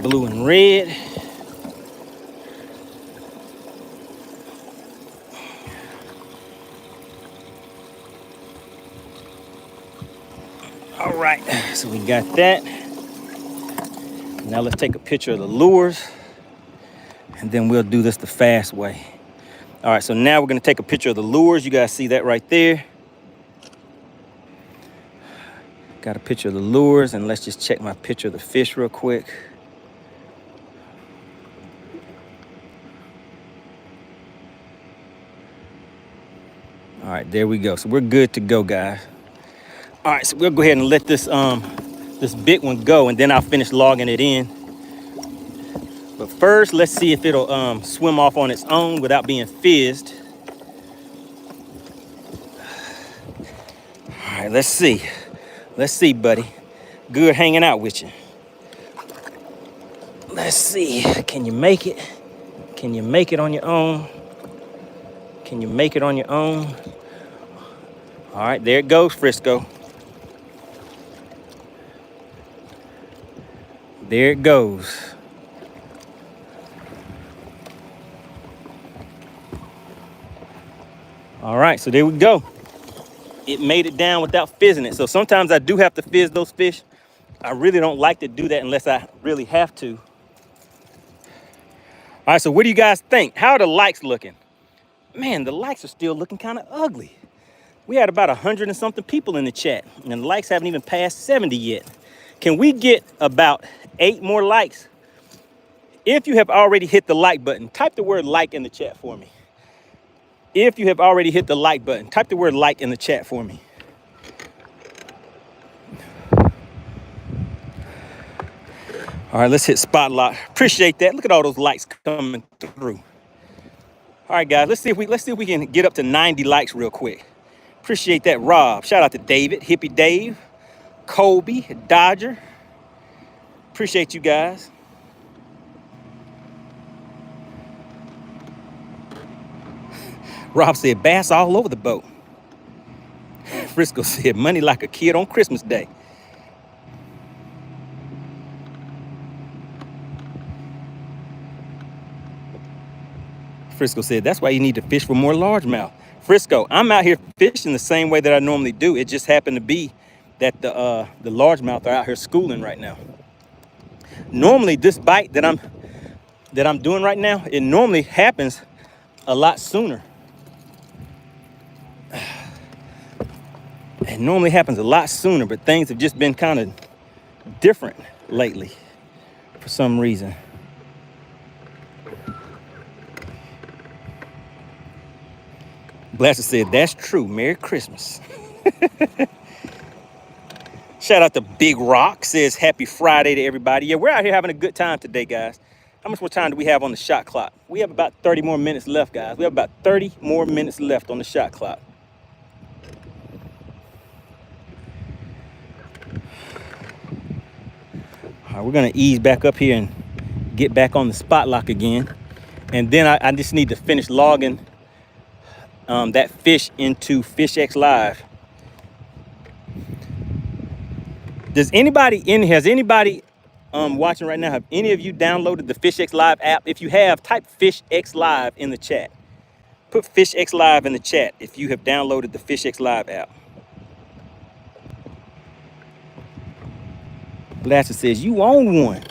Speaker 1: Blue and red. All right, so we got that. Now let's take a picture of the lures, and then we'll do this the fast way. All right, so now we're gonna take a picture of the lures. You guys see that right there? Got a picture of the lures, and let's just check my picture of the fish real quick. All right, there we go. So we're good to go, guys. All right, so we'll go ahead and let this this big one go, and then I'll finish logging it in. But first, let's see if it'll swim off on its own without being fizzed. All right, let's see. Let's see, buddy. Good hanging out with you. Let's see. Can you make it? Can you make it on your own? Can you make it on your own? All right, there it goes, Frisco. There it goes. All right, so there we go. It made it down without fizzing it. So sometimes I do have to fizz those fish. I really don't like to do that unless I really have to. All right, so what do you guys think? How are the likes looking? Man, the likes are still looking kind of ugly. We had about 100 and something people in the chat, and the likes haven't even passed 70 yet. Can we get about 8 more likes? If you have already hit the like button, type the word like in the chat for me. If you have already hit the like button, type the word like in the chat for me. All right, let's hit spot lock. Appreciate that. Look at all those likes coming through. All right, guys, let's see if we can get up to 90 likes real quick. Appreciate that, Rob. Shout out to David, Hippie Dave, Kobe, Dodger. Appreciate you guys. Rob said, bass all over the boat. Frisco said, money like a kid on Christmas Day. Frisco said, that's why you need to fish for more largemouth. Frisco, I'm out here fishing the same way that I normally do. It just happened to be that the largemouth are out here schooling right now. Normally, this bite that I'm doing right now, it normally happens a lot sooner. It normally happens a lot sooner, but things have just been kind of different lately for some reason. Blaster said, that's true. Merry Christmas. Shout out to Big Rock, says happy Friday to everybody. Yeah, we're out here having a good time today, guys. How much more time do we have on the shot clock? We have about 30 more minutes left, guys. We have about 30 more minutes left on the shot clock. All right, we're gonna ease back up here and get back on the spot lock again. And then I just need to finish logging that fish into FishXLive. Has anybody watching right now, have any of you downloaded the FishXLive app? If you have, type FishXLive in the chat. Put FishXLive in the chat if you have downloaded the FishXLive app. Blaster says, you own one.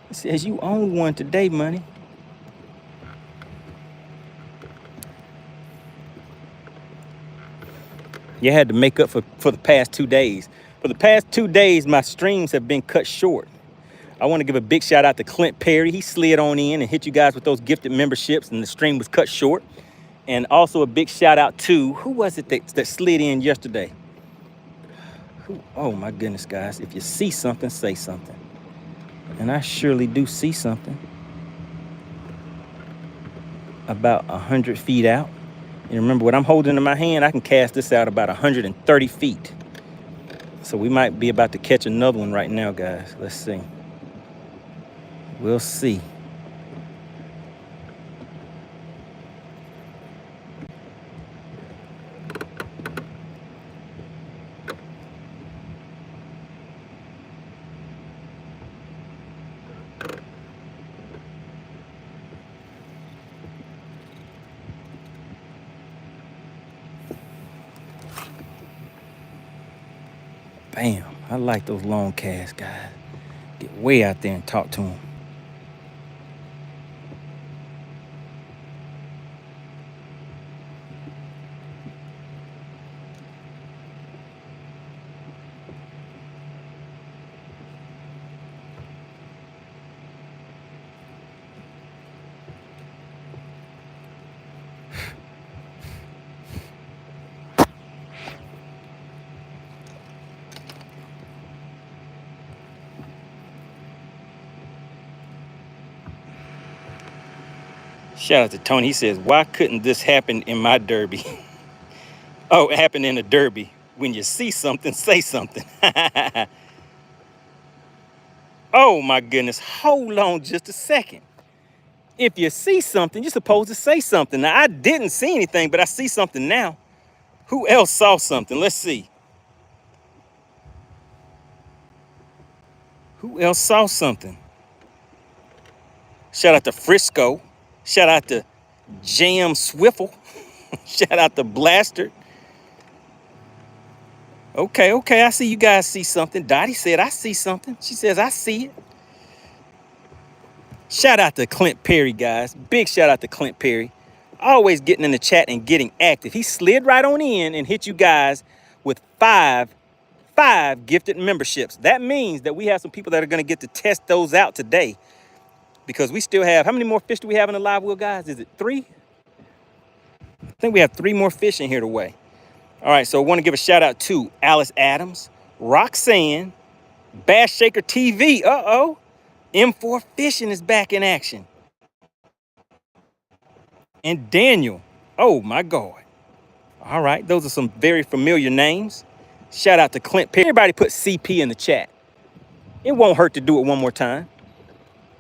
Speaker 1: It says you own one today, money. You had to make up for the past 2 days. For the past 2 days, my streams have been cut short. I want to give a big shout out to Clint Perry. He slid on in and hit you guys with those gifted memberships, and the stream was cut short. And also a big shout out to, who was it that slid in yesterday? Oh my goodness, guys. If you see something, say something. And I surely do see something. About 100 feet out. And remember, what I'm holding in my hand, I can cast this out about 130 feet. So we might be about to catch another one right now, guys. Let's see. We'll see. Bam, I like those long casts, guys. Get way out there and talk to him. Shout out to Tony. He says, why couldn't this happen in my derby? Oh, it happened in a derby. When you see something, say something. Oh my goodness, hold on just a second. If you see something, you're supposed to say something. Now, I didn't see anything, but I see something now. Who else saw something? Let's see. Who else saw something? Shout out to Frisco. Shout out to Jam Swiffle. Shout out to Blaster. Okay, I see you guys see something. Dottie said, I see something. She says, I see it. Shout out to Clint Perry, guys. Big shout out to Clint Perry. Always getting in the chat and getting active. He slid right on in and hit you guys with five gifted memberships. That means that we have some people that are going to get to test those out today, because we still have, how many more fish do we have in the live wheel, guys? Is it 3? I think we have 3 more fish in here to weigh. All right, so I want to give a shout out to Alice Adams, Roxanne, Bass Shaker TV, M4 Fishing is back in action, and Daniel. Oh my God. All right, those are some very familiar names. Shout out to Clint Perry. Everybody put CP in the chat. It won't hurt to do it one more time.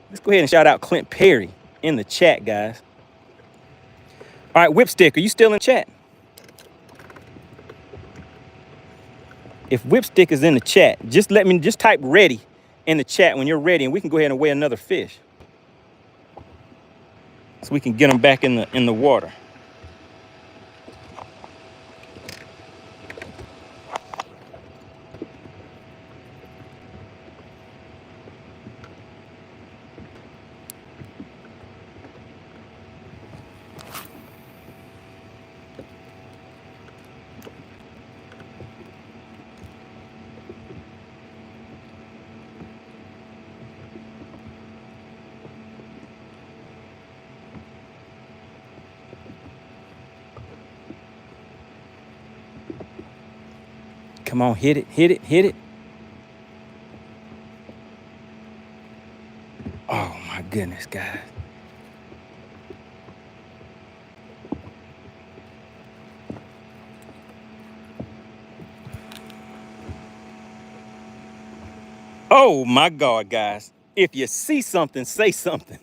Speaker 1: Let's go ahead and shout out Clint Perry in the chat, guys. All right, Whipstick, are you still in chat? If Whipstick is in the chat, just type ready in the chat when you're ready, and we can go ahead and weigh another fish, so we can get them back in the water. Come on, hit it. Oh my goodness, guys. Oh my God, guys. If you see something, say something.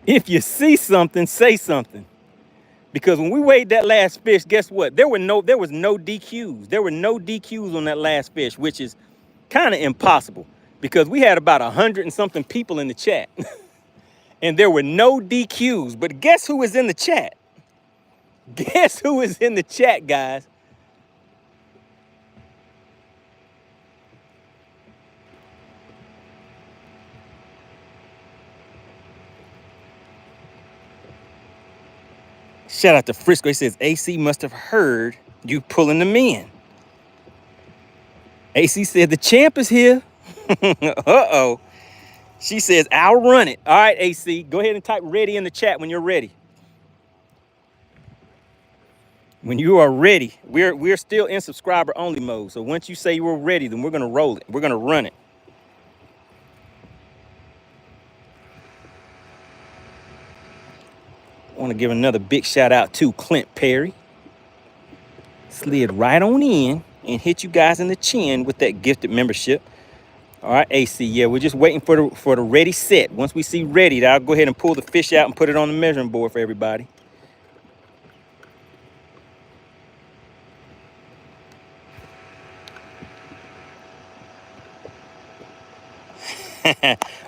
Speaker 1: If you see something, say something. Because when we weighed that last fish, guess what? There was no DQs. There were no DQs on that last fish, which is kind of impossible, because we had about 100 and something people in the chat. And there were no DQs. But guess who is in the chat? Guess who is in the chat, guys? Shout out to Frisco. He says, AC must have heard you pulling them in. AC said, the champ is here. Uh-oh. She says, I'll run it. All right, AC, go ahead and type ready in the chat when you're ready. When you are ready, we're still in subscriber only mode. So once you say we're ready, then we're going to roll it. We're going to run it. I want to give another big shout out to Clint Perry. Slid right on in and hit you guys in the chin with that gifted membership. All right, AC, yeah, we're just waiting for the ready set. Once we see ready, I'll go ahead and pull the fish out and put it on the measuring board for everybody.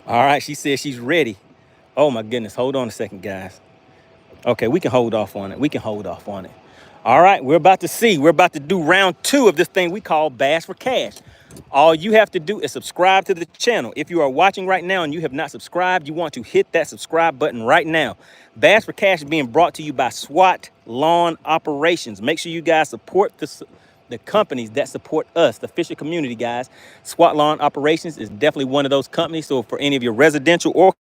Speaker 1: All right, she says she's ready. Oh my goodness, hold on a second, guys. Okay, we can hold off on it. All right, we're about to see. We're about to do round 2 of this thing we call Bass for Cash. All you have to do is subscribe to the channel. If you are watching right now and you have not subscribed, you want to hit that subscribe button right now. Bass for Cash is being brought to you by SWAT Lawn Operations. Make sure you guys support the companies that support us, the fishing community, guys. SWAT Lawn Operations is definitely one of those companies. So for any of your residential or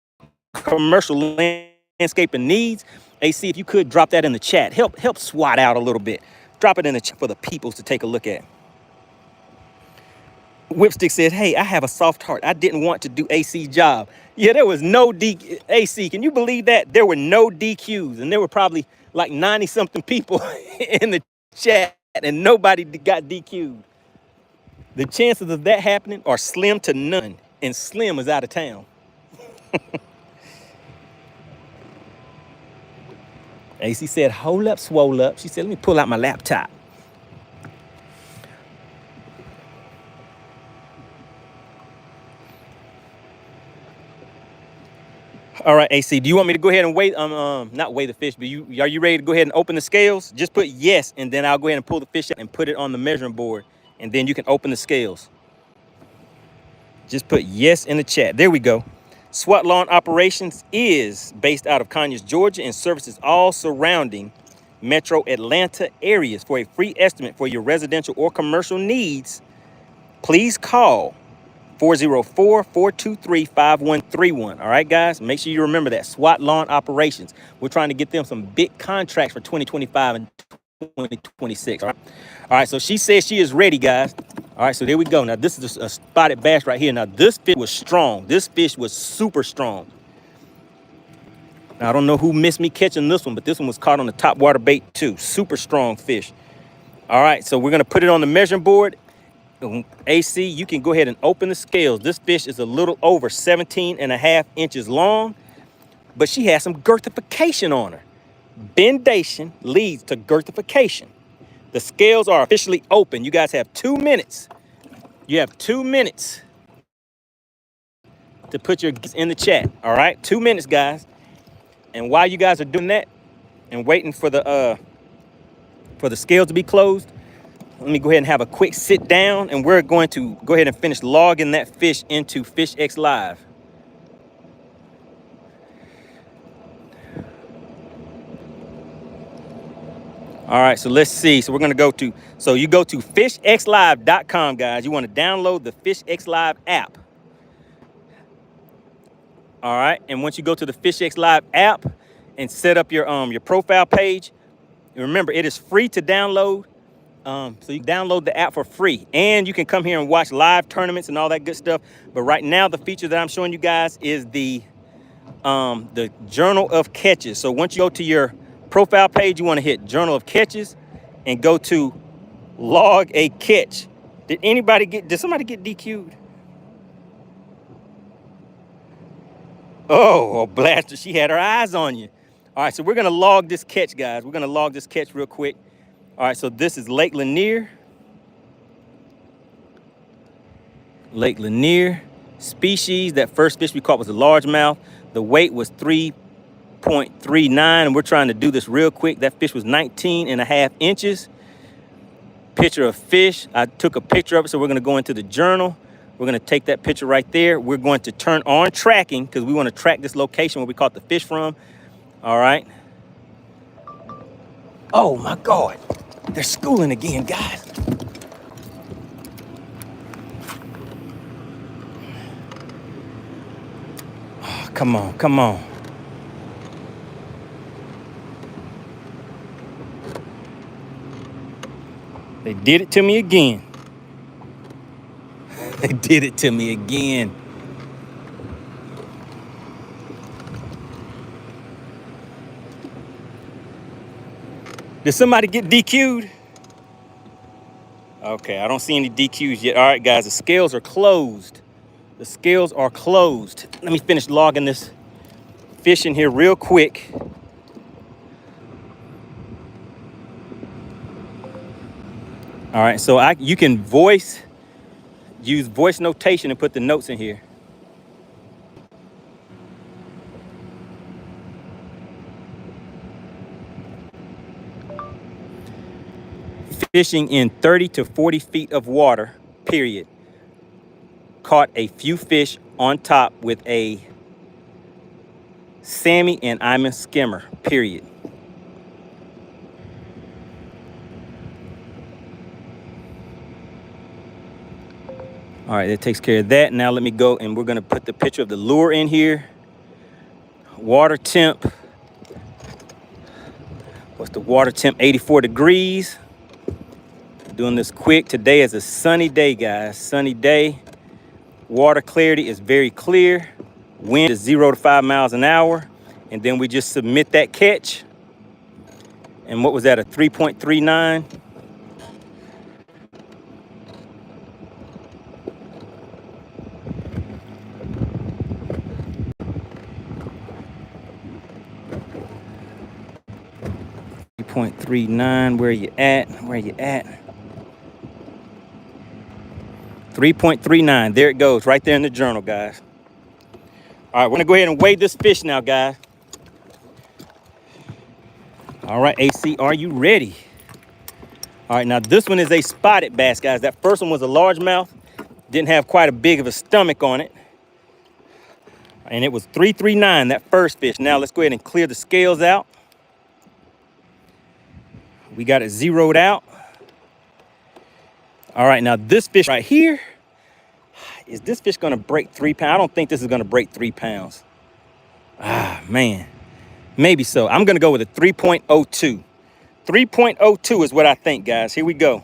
Speaker 1: commercial landscaping needs, AC, if you could drop that in the chat, help SWAT out a little bit. Drop it in the chat for the peoples to take a look at. Whipstick said, hey, I have a soft heart. I didn't want to do AC job. Yeah, there was no AC. Can you believe that? There were no DQs, and there were probably like 90-something people in the chat, and nobody got DQ'd. The chances of that happening are slim to none, and Slim is out of town. AC said, hold up, swole up. She said, let me pull out my laptop. All right, AC, do you want me to go ahead and weigh, not weigh the fish, but are you ready to go ahead and open the scales? Just put yes, and then I'll go ahead and pull the fish out and put it on the measuring board, and then you can open the scales. Just put yes in the chat. There we go. SWAT Lawn Operations is based out of Conyers, Georgia, and services all surrounding metro Atlanta areas. For a free estimate for your residential or commercial needs, please call 404-423-5131. All right, guys, make sure you remember that. SWAT Lawn Operations. We're trying to get them some big contracts for 2025 and 2026. All right, so she says she is ready, guys. All right, so there we go. Now, this is a spotted bass right here. Now, this fish was strong. This fish was super strong. Now, I don't know who missed me catching this one, but this one was caught on the top water bait too. Super strong fish. All right, so we're going to put it on the measuring board. AC, you can go ahead and open the scales. This fish is a little over 17.5 inches long, but she has some girthification on her. Bendation leads to girthification. The scales are officially open. You guys have 2 minutes. You have 2 minutes to put your guess in the chat. All right, 2 minutes, guys. And while you guys are doing that and waiting for the scales to be closed, let me go ahead and have a quick sit down, and we're going to go ahead and finish logging that fish into FishXLive. All right, so let's see. So we're going to go to, so you go to FishXLive.com, guys. You want to download the FishXLive app. All right, and once you go to the FishXLive app and set up your profile page, remember, it is free to download. So you download the app for free, and you can come here and watch live tournaments and all that good stuff. But right now, the feature that I'm showing you guys is the Journal of Catches. So once you go to your profile page, you want to hit Journal of Catches and go to log a catch. Did somebody get DQ'd? Oh, blaster, she had her eyes on you. All right, so we're gonna log this catch, guys. We're gonna log this catch real quick. All right, so this is Lake Lanier. Lake Lanier. Species, that first fish we caught was a largemouth. The weight was 3.39, and we're trying to do this real quick. That fish was 19.5 inches. Picture of fish. I took a picture of it, so we're gonna go into the journal. We're gonna take that picture right there. We're going to turn on tracking because we want to track this location where we caught the fish from. All right. Oh my God. They're schooling again, guys. Oh, come on, come on. They did it to me again. They did it to me again. Did somebody get DQ'd? Okay, I don't see any DQs yet. All right, guys, the scales are closed. The scales are closed. Let me finish logging this fish in here real quick. All right, so you can use voice notation and put the notes in here. Fishing in 30 to 40 feet of water, period. caught a few fish on top with a Sammy and Iman skimmer, period. All right, that takes care of that. Now let me go and we're gonna put the picture of the lure in here. Water temp. What's the water temp? 84 degrees. Doing this quick. Today is a sunny day, guys. Sunny day. Water clarity is very clear. Wind is 0 to 5 miles an hour. And then we just submit that catch. And what was that, a 3.39? .39, where you at? Where you at? 3.39, there it goes, right there in the journal, guys. All right, we're gonna go ahead and weigh this fish now, guys. All right, AC, are you ready? All right, now this one is a spotted bass, guys. That first one was a largemouth. Didn't have quite a big of a stomach on it. And it was 339, that first fish. Now let's go ahead and clear the scales out. We got it zeroed out. All right, now this fish right here, is this fish gonna break 3 pounds? I don't think this is gonna break 3 pounds. Ah, man, maybe so. I'm gonna go with a 3.02. 3.02 is what I think, guys. Here we go.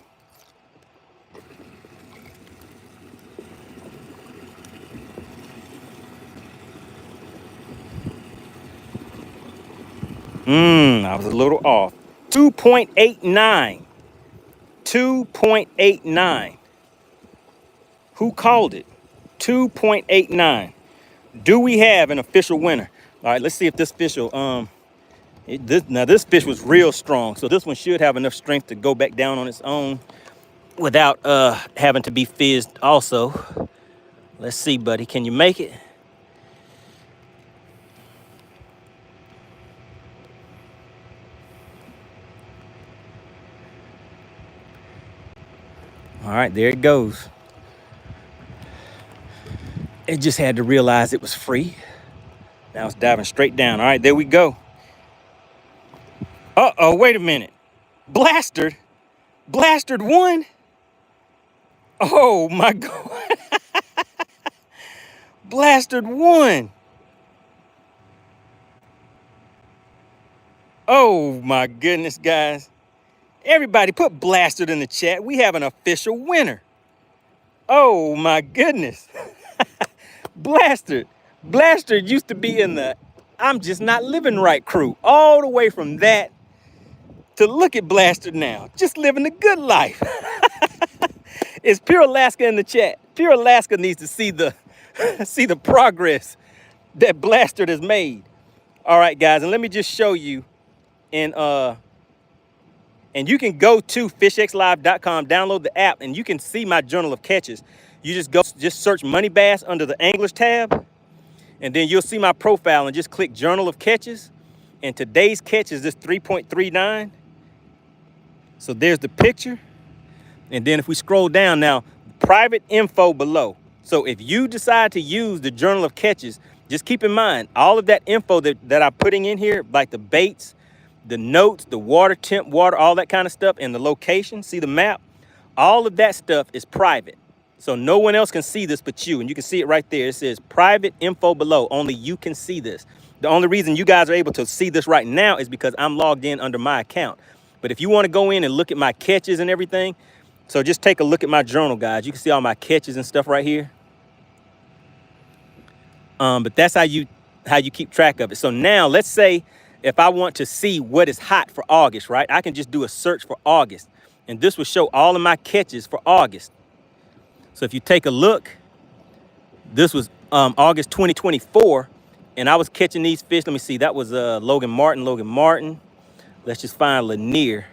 Speaker 1: I was a little off. 2.89. 2.89. Who called it? 2.89. Do we have an official winner? All right, let's see if this fish will, now this fish was real strong, so this one should have enough strength to go back down on its own without having to be fizzed also. Let's see, buddy, can you make it? All right, there it goes. It just had to realize it was free. Now it's diving straight down. All right, there we go. Uh-oh, wait a minute. Blasted won? Oh my God. Blasted won. Oh my goodness, guys. Everybody put Blasted in the chat. We have an official winner. Oh my goodness. Blasted used to be in the I'm Just Not Living Right crew. All the way from that to look at Blasted now. Just living the good life. It's Pure Alaska in the chat. Pure Alaska needs to see the see the progress that Blasted has made. All right, guys, and let me just show you. And you can go to FishXLive.com, download the app, and you can see my journal of catches. You just search MoneyBass under the Anglers tab, and then you'll see my profile and just click Journal of Catches. And today's catch is this 3.39. So there's the picture. And then if we scroll down now, private info below. So if you decide to use the Journal of Catches, just keep in mind, all of that info that I'm putting in here, like the baits, the notes, the water temp, water, all that kind of stuff, and the location, see the map, all of that stuff is private. So no one else can see this but you, and you can see it right there. It says private info below. Only you can see this. The only reason you guys are able to see this right now is because I'm logged in under my account. But if you want to go in and look at my catches and everything, so just take a look at my journal, guys. You can see all my catches and stuff right here. But that's how you keep track of it. So now let's say if I want to see what is hot for August, right? I can just do a search for August, and this will show all of my catches for August. So if you take a look, this was August 2024, and I was catching these fish. Let me see, that was Logan Martin. Let's just find Lanier.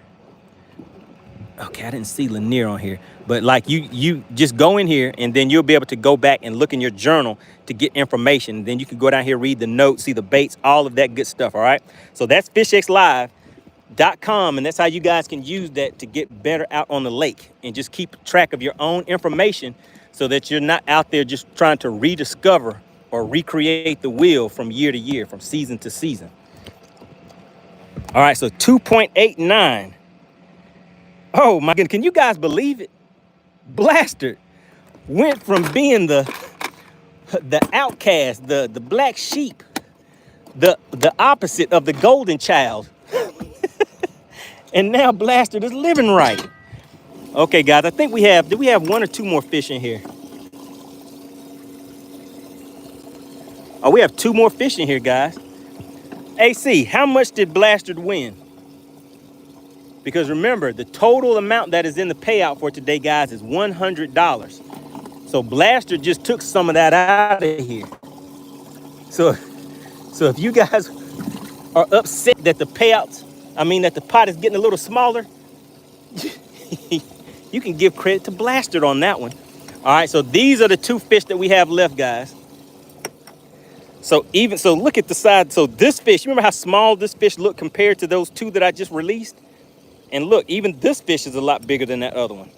Speaker 1: Okay, I didn't see Lanier on here, but like you just go in here and then you'll be able to go back and look in your journal to get information. Then you can go down here, read the notes, see the baits, all of that good stuff. All right, so that's FishXLive.com, and that's how you guys can use that to get better out on the lake and just keep track of your own information so that you're not out there just trying to rediscover or recreate the wheel from year to year, from season to season. All right, so 2.89. Oh my goodness, can you guys believe it? Blaster went from being the outcast, the black sheep, the opposite of the golden child. And now Blaster is living right. Okay, guys, I think do we have one or two more fish in here? Oh, we have two more fish in here, guys. AC, how much did Blaster win? Because remember, the total amount that is in the payout for today, guys, is $100. So Blaster just took some of that out of here. So if you guys are upset that the that the pot is getting a little smaller, you can give credit to Blaster on that one. All right, so these are the two fish that we have left, guys. So look at the side. So this fish, you remember how small this fish looked compared to those two that I just released? And look, even this fish is a lot bigger than that other one.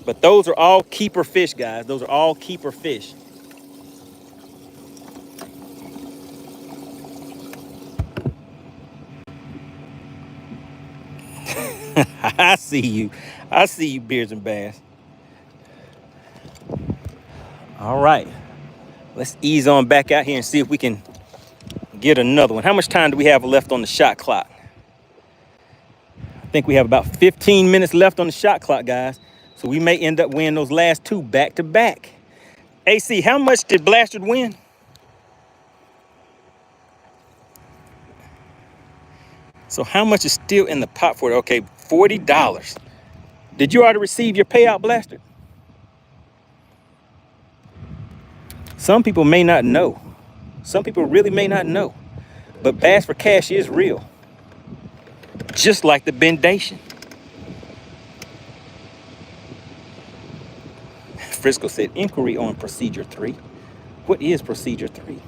Speaker 1: But those are all keeper fish, guys. Those are all keeper fish. I see you. I see you, Beards and Bass. All right. Let's ease on back out here and see if we can get another one. How much time do we have left on the shot clock? I think we have about 15 minutes left on the shot clock, guys. So we may end up winning those last two back to back. AC, how much did Blaster win? So how much is still in the pot for it? Okay, $40. Did you already receive your payout, Blaster? Some people may not know. Some people really may not know. But Bass for Cash is real. Just like the Bendation. Frisco said, inquiry on procedure 3. What is procedure 3?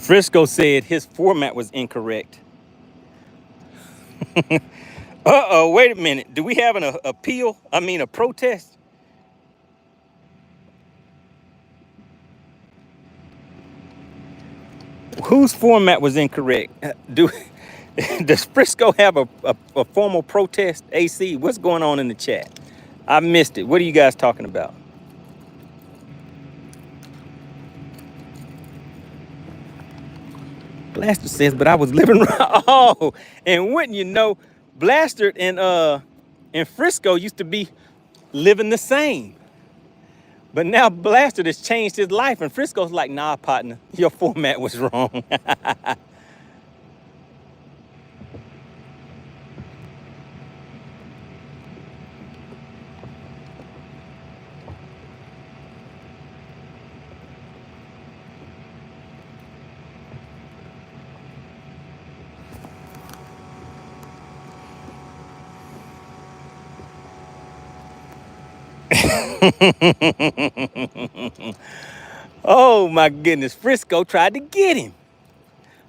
Speaker 1: Frisco said his format was incorrect. Uh-oh, wait a minute. Do we have an appeal? I mean, a protest? Whose format was incorrect? Does Frisco have a formal protest? AC, what's going on in the chat? I missed it. What are you guys talking about? Blaster says, but I was living right. Oh, and wouldn't you know, Blaster and Frisco used to be living the same. But now Blaster has changed his life, and Frisco's like, nah, partner, your format was wrong. Oh my goodness, Frisco tried to get him.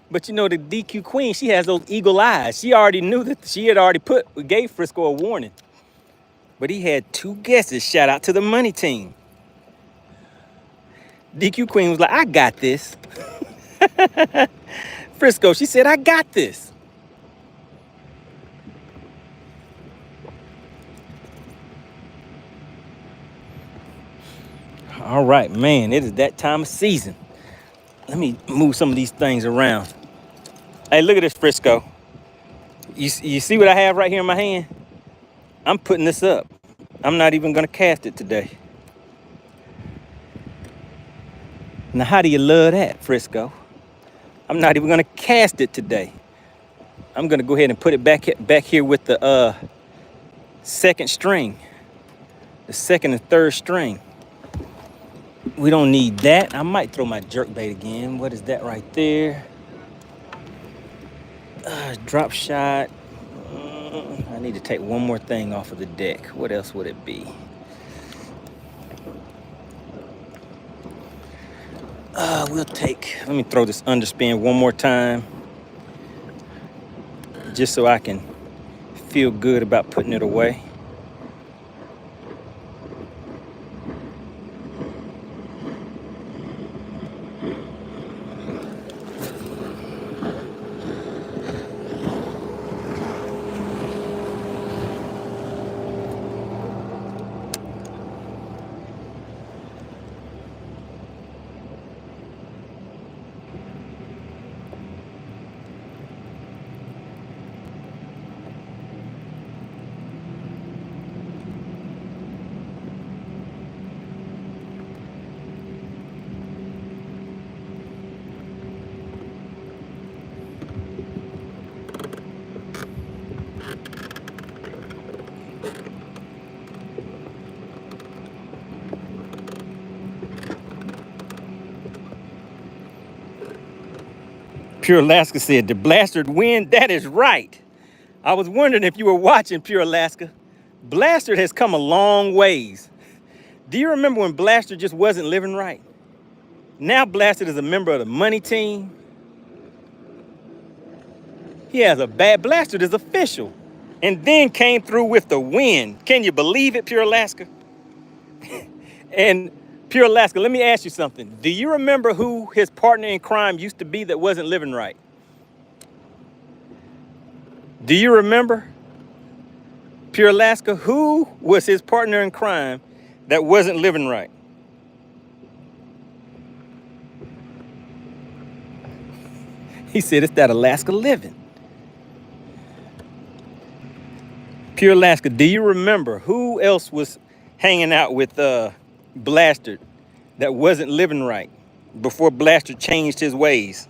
Speaker 1: But you know, the DQ queen, she has those eagle eyes. She already knew that she had already gave Frisco a warning. But he had two guesses. Shout out to the money team. DQ queen was like, I got this. Frisco, she said, I got this. All right, man, it is that time of season. Let me move some of these things around. Hey, look at this Frisco. You see what I have right here in my hand? I'm putting this up. I'm not even gonna cast it today. Now, how do you love that, Frisco? I'm not even gonna cast it today. I'm gonna go ahead and put it back here with the second string, the second and third string. We don't need that. I might throw my jerkbait again. What is that right there? Drop shot. I need to take one more thing off of the deck. What else would it be? Let me throw this underspin one more time, just so I can feel good about putting it away. Pure Alaska said, the Blastard win? That is right. I was wondering if you were watching, Pure Alaska. Blastard has come a long ways. Do you remember when Blastard just wasn't living right? Now Blastard is a member of the MoneyTeam. He has a bad Blastard is official. And then came through with the win. Can you believe it, Pure Alaska? And Pure Alaska, let me ask you something. Do you remember who his partner in crime used to be that wasn't living right? Do you remember, Pure Alaska, who was his partner in crime that wasn't living right? He said it's that Alaska living. Pure Alaska, do you remember who else was hanging out with Blastard that wasn't living right before Blastard changed his ways?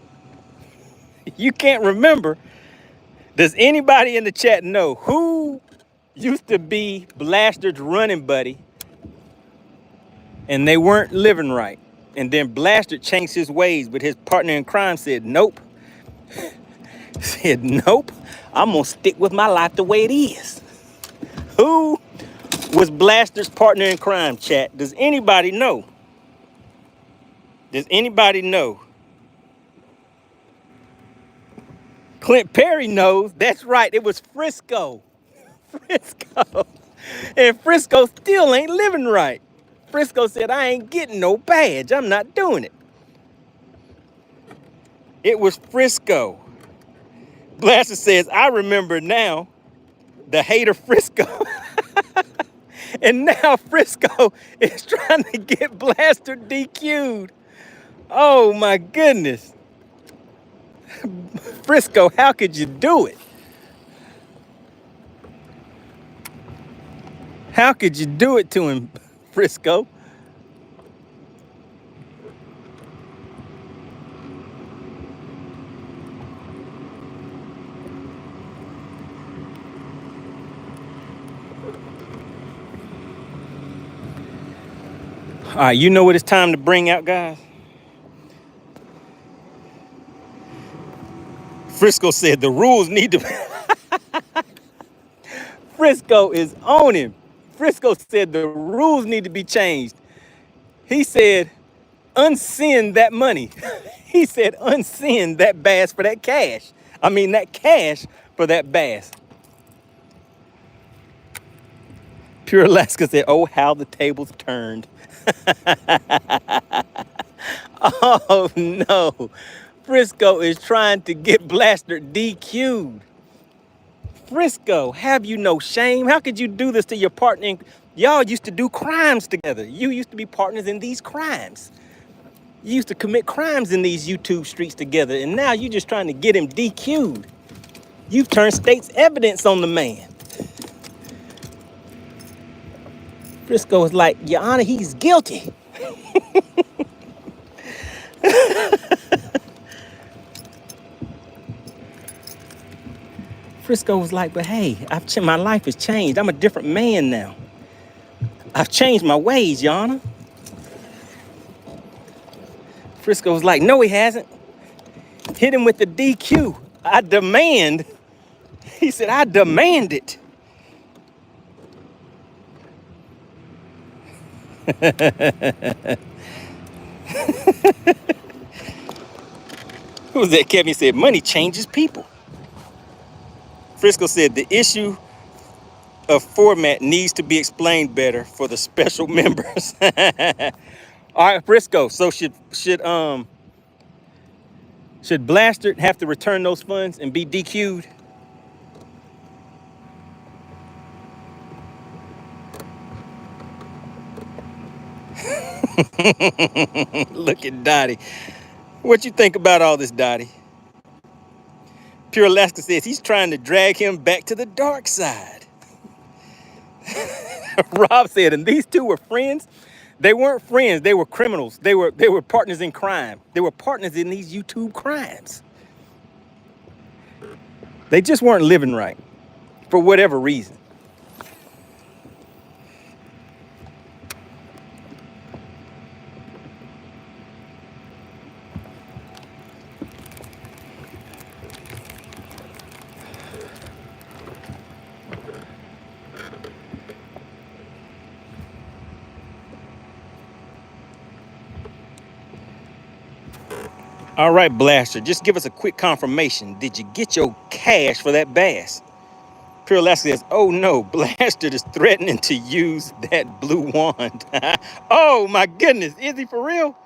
Speaker 1: You can't remember. Does anybody in the chat know who used to be Blastard's running buddy and they weren't living right? And then Blastard changed his ways, but his partner in crime said, nope. Said, nope, I'm gonna stick with my life the way it is. Who was Blastard's partner in crime, chat? Does anybody know? Does anybody know? Clint Perry knows. That's right. It was Frisco. Frisco. And Frisco still ain't living right. Frisco said, I ain't getting no badge. I'm not doing it. It was Frisco. Blaster says, I remember now. The hater Frisco. And now Frisco is trying to get Blaster DQ'd. Oh my goodness. Frisco, how could you do it? How could you do it to him, Frisco? All right, you know what it's time to bring out, guys? Frisco said the rules need to... Frisco is on him. Frisco said the rules need to be changed. He said, unsend that money. He said, unsend that bass for that cash. I mean, that cash for that bass. Pure Alaska said, oh, how the tables turned. Oh, no. Frisco is trying to get Blaster DQ'd. Frisco, have you no shame? How could you do this to your partner Y'all used to do crimes together. You used to be partners in these crimes. You used to commit crimes in these YouTube streets together, and now you just trying to get him DQ'd. You've turned state's evidence on the man. Frisco is like, Your Honor, he's guilty. Frisco was like, but hey, my life has changed. I'm a different man now. I've changed my ways, Your Honor. Frisco was like, no, he hasn't. Hit him with the DQ. I demand. He said, I demand it. Who was that? Kevin said, money changes people. Frisco said, the issue of format needs to be explained better for the special members. All right, Frisco. So should Blastard have to return those funds and be DQ'd? Look at Dottie. What you think about all this, Dottie? Pure Alaska says he's trying to drag him back to the dark side. Rob said, and these two were friends. They weren't friends. They were criminals. They were partners in crime. They were partners in these YouTube crimes. They just weren't living right for whatever reason. All right, Blaster, just give us a quick confirmation. Did you get your cash for that bass? Pure Alaska says, oh no, Blaster is threatening to use that blue wand. Oh my goodness, is he for real?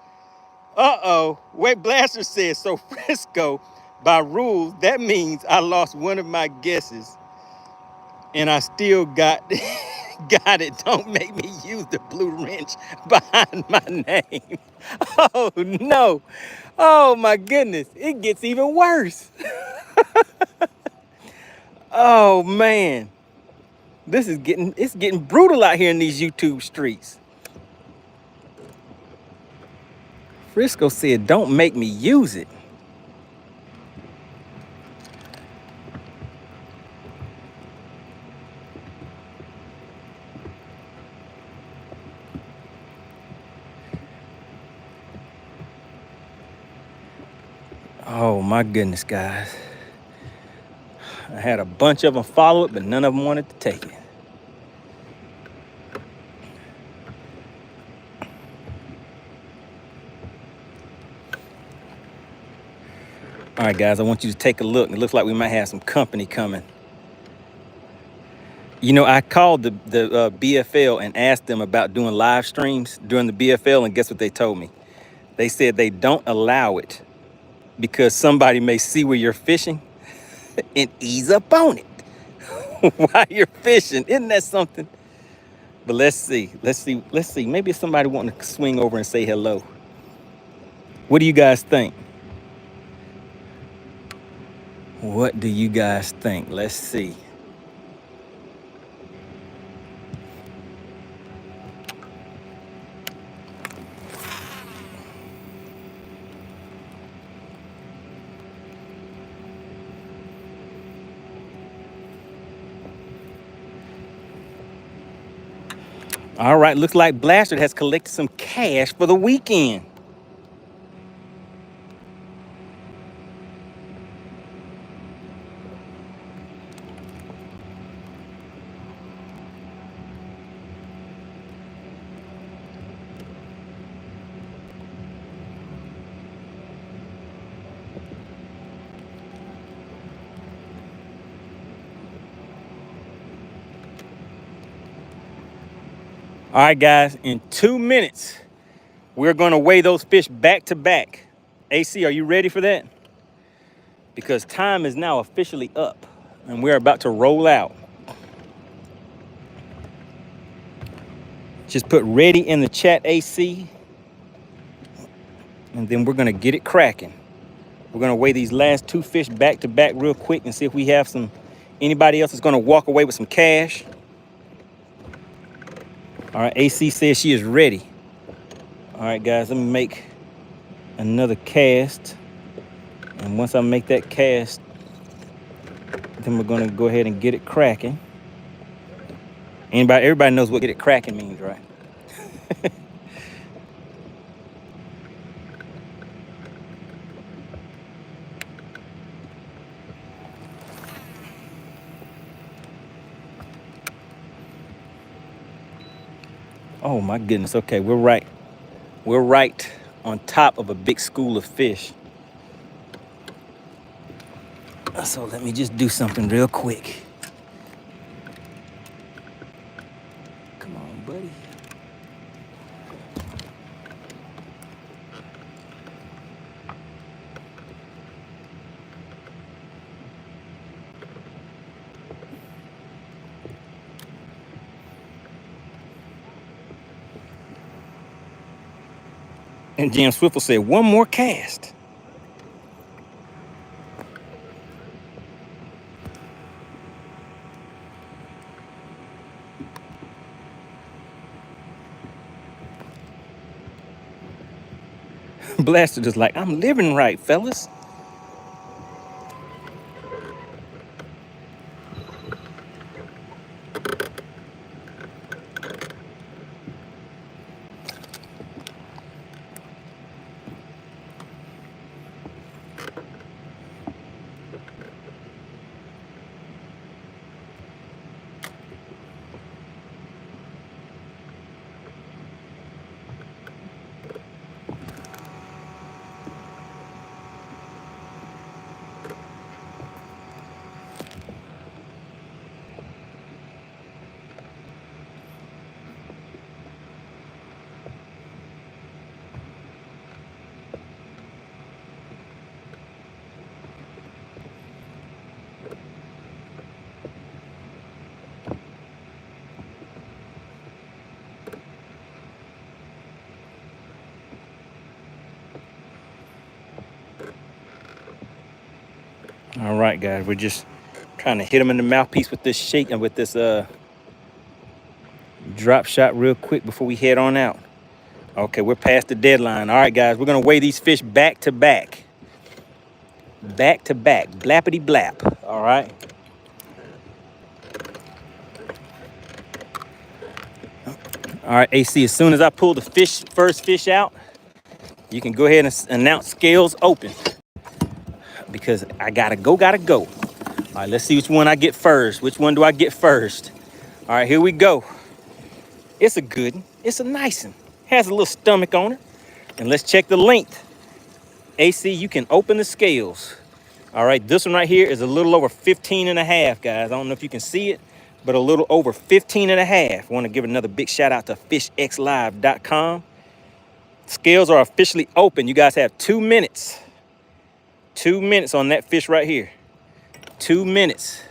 Speaker 1: Uh-oh, wait, Blaster says, so Frisco, by rules, that means I lost one of my guesses and I still got it. Don't make me use the blue wrench behind my name. Oh no. Oh my goodness. It gets even worse. Oh man. It's getting brutal out here in these YouTube streets. Frisco said, don't make me use it. Oh my goodness, guys. I had a bunch of them follow it, but none of them wanted to take it. All right, guys, I want you to take a look. It looks like we might have some company coming. You know, I called the BFL and asked them about doing live streams during the BFL, and guess what they told me? They said they don't allow it because somebody may see where you're fishing and ease up on it while you're fishing. Isn't that something? But let's see. Maybe it's somebody wanting to swing over and say hello. What do you guys think? What do you guys think? Let's see. All right, looks like Blastard has collected some cash for the weekend. All right, guys, in 2 minutes, we're going to weigh those fish back to back. AC, are you ready for that? Because time is now officially up, and we're about to roll out. Just put ready in the chat, AC, and then we're gonna get it cracking. We're gonna weigh these last 2 fish back to back real quick and see if we have anybody else is gonna walk away with some cash. All right, AC says she is ready. All right, guys, let me make another cast. And once I make that cast, then we're gonna go ahead and get it cracking. Everybody knows what get it cracking means, right? Oh my goodness, okay, we're right. We're right on top of a big school of fish. So let me just do something real quick. Come on, buddy. And Jim Swiffle said, one more cast. Blaster just like, I'm living right, fellas. All right, guys, we're just trying to hit him in the mouthpiece with this shake and with this drop shot real quick before we head on out. Okay, we're past the deadline. All right, guys, we're gonna weigh these fish back to back. Back to back, blappity blap, all right? All right, AC, as soon as I pull the first fish out, you can go ahead and announce scales open because I gotta go. All right, let's see which one I get first. Which one do I get first? All right, here we go. It's a good one. It's a nice one. Has a little stomach on it. And let's check the length. AC, you can open the scales. All right, this one right here is a little over 15 and a half, guys. I don't know if you can see it, but a little over 15 and a half. I want to give another big shout out to FishXLive.com. Scales are officially open. You guys have 2 minutes. 2 minutes on that fish right here. 2 minutes.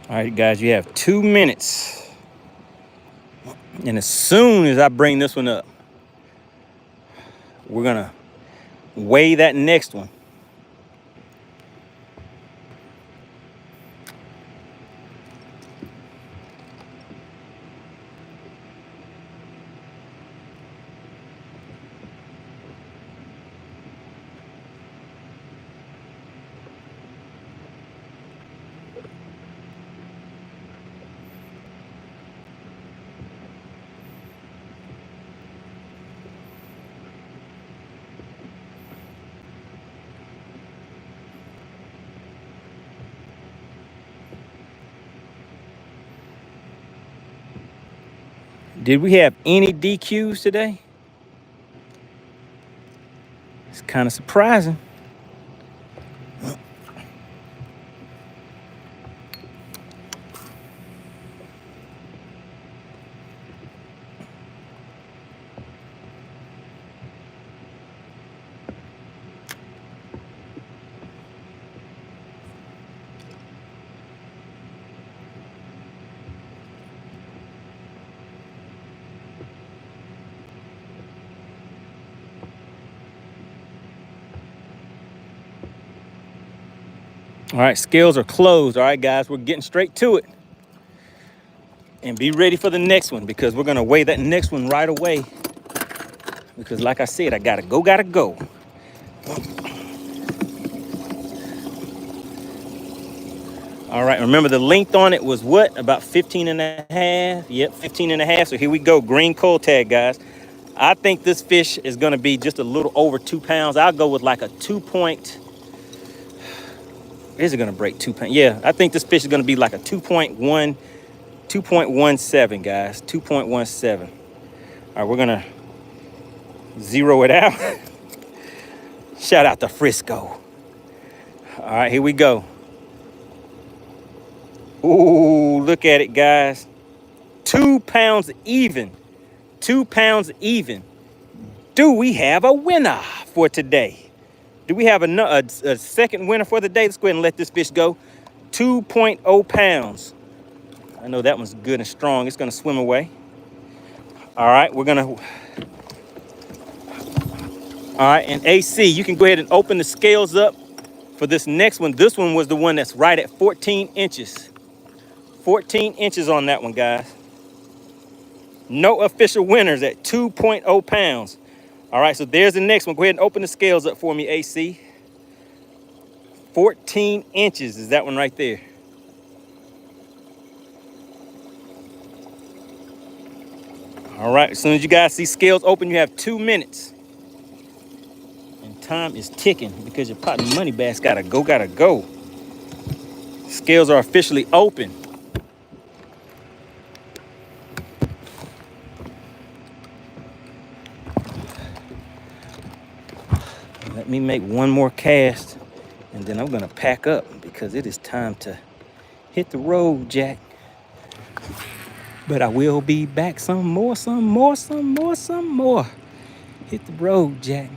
Speaker 1: All right, guys, you have 2 minutes. And as soon as I bring this one up, we're gonna weigh that next one. Did we have any DQs today? It's kind of surprising. All right, scales are closed. All right, guys, we're getting straight to it. And be ready for the next one because we're gonna weigh that next one right away. Because like I said, I gotta go. All right, remember the length on it was what? About 15 and a half. Yep, 15 and a half. So here we go, green cold tag, guys. I think this fish is gonna be just a little over 2 pounds. I'll go with like a 2 point. Is it gonna break 2 pounds? Yeah, I think this fish is gonna be like a 2.1, 2.17, guys, 2.17. All right, we're gonna zero it out. Shout out to Frisco. All right, here we go. Ooh, look at it, guys. 2 pounds even. 2 pounds even. Do we have a winner for today? Do we have a second winner for the day? Let's go ahead and let this fish go. 2.0 pounds. I know that one's good and strong. It's gonna swim away. All right, we're gonna. All right, and AC, you can go ahead and open the scales up for this next one. This one was the one that's right at 14 inches. 14 inches on that one, guys. No official winners at 2.0 pounds. All right, so there's the next one. Go ahead and open the scales up for me, AC. 14 inches is that one right there. All right, as soon as you guys see scales open, you have 2 minutes. And time is ticking because your partner MoneyBass gotta go. Scales are officially open. Let me make one more cast and then I'm gonna pack up because it is time to hit the road, Jack. But I will be back some more. Hit the road, Jack.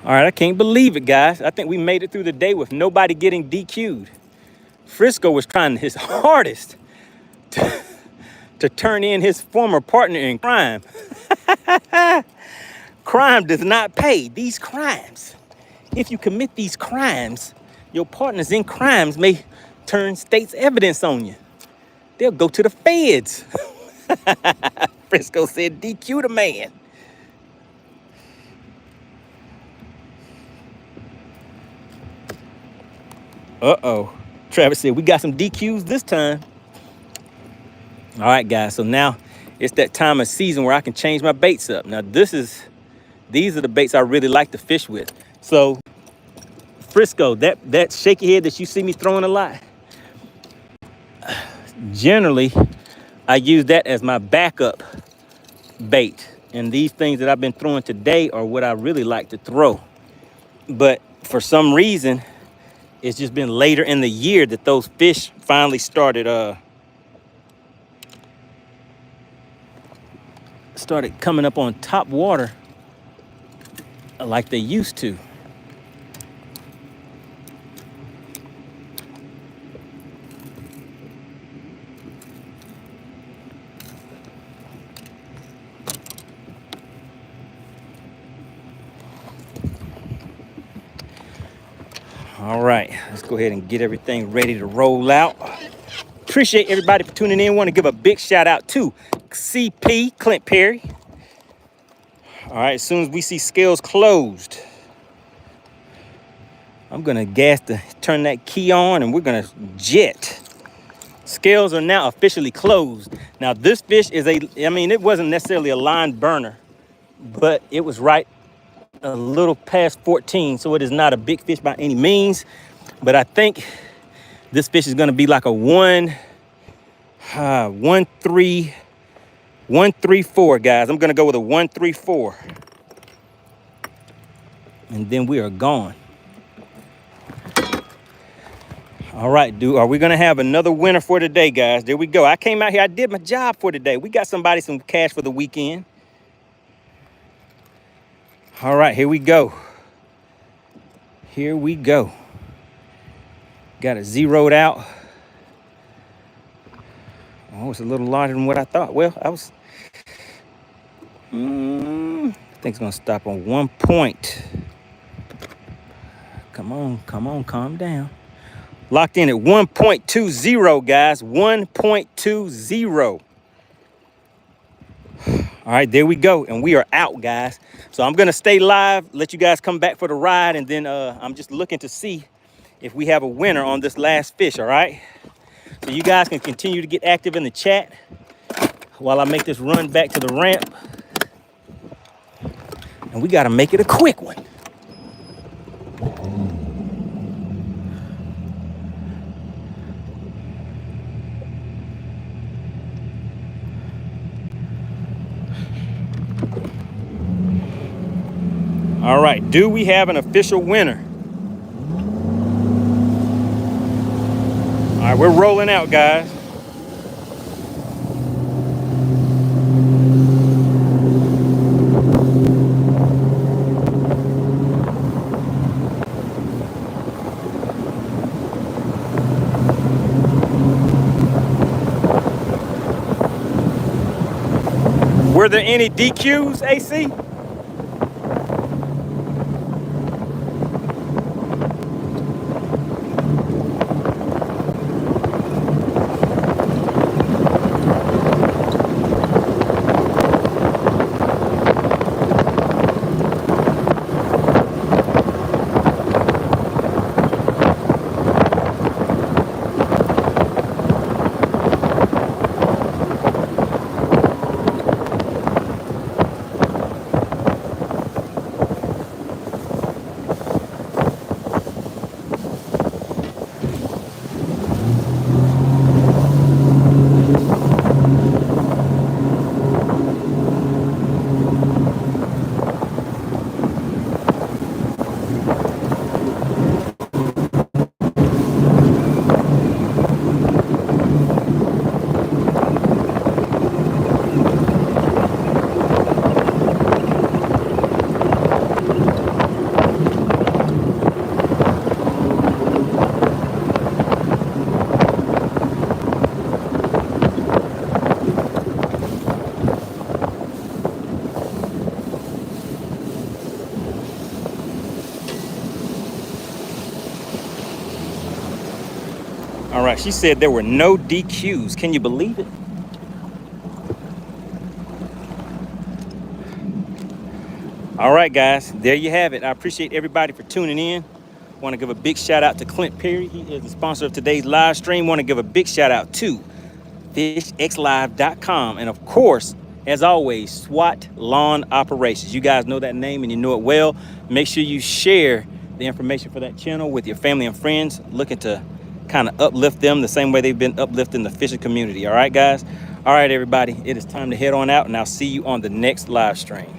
Speaker 1: All right, I can't believe it, guys. I think we made it through the day with nobody getting DQ'd. Frisco was trying his hardest to turn in his former partner in crime. Crime does not pay. These crimes, if you commit these crimes, your partners in crimes may turn state's evidence on you. They'll go to the feds. Frisco said, DQ the man. Uh-oh. Travis said, we got some DQs this time. All right, guys. So now it's that time of season where I can change my baits up. Now, these are the baits I really like to fish with. So, Frisco, that shaky head that you see me throwing a lot, generally, I use that as my backup bait. And these things that I've been throwing today are what I really like to throw. But for some reason, it's just been later in the year that those fish finally started coming up on top water like they used to. All right, let's go ahead and get everything ready to roll out. Appreciate everybody for tuning in. Want to give a big shout out to CP, Clint Perry. All right, as soon as we see scales closed, I'm gonna turn that key on and we're gonna jet. Scales are now officially closed. Now this fish is I mean, it wasn't necessarily a line burner, but it was right a little past 14, so it is not a big fish by any means. But I think this fish is gonna be like a 134, guys. I'm gonna go with a 134. And then we are gone. All right, dude, are we gonna have another winner for today, guys? There we go. I came out here, I did my job for today. We got somebody some cash for the weekend. All right, here we go. Here we go. Got it zeroed out. Oh, it's a little larger than what I thought. Well, I think it's gonna stop on 1 point. Come on, calm down. Locked in at 1.20, guys. 1.20. All right, there we go. And we are out, guys. So I'm going to stay live, let you guys come back for the ride. And then I'm just looking to see if we have a winner on this last fish, all right? So you guys can continue to get active in the chat while I make this run back to the ramp. And we got to make it a quick one. All right, do we have an official winner? All right, we're rolling out, guys. Were there any DQs, AC? All right, she said there were no DQs. Can you believe it? All right, guys, there you have it. I appreciate everybody for tuning in. Want to give a big shout out to Clint Perry. He is the sponsor of today's live stream. Want to give a big shout out to FishXLive.com. And of course, as always, SWAT Lawn Operations. You guys know that name and you know it well. Make sure you share the information for that channel with your family and friends looking to kind of uplift them the same way they've been uplifting the fishing community. All right, guys? All right, everybody, it is time to head on out, and I'll see you on the next live stream.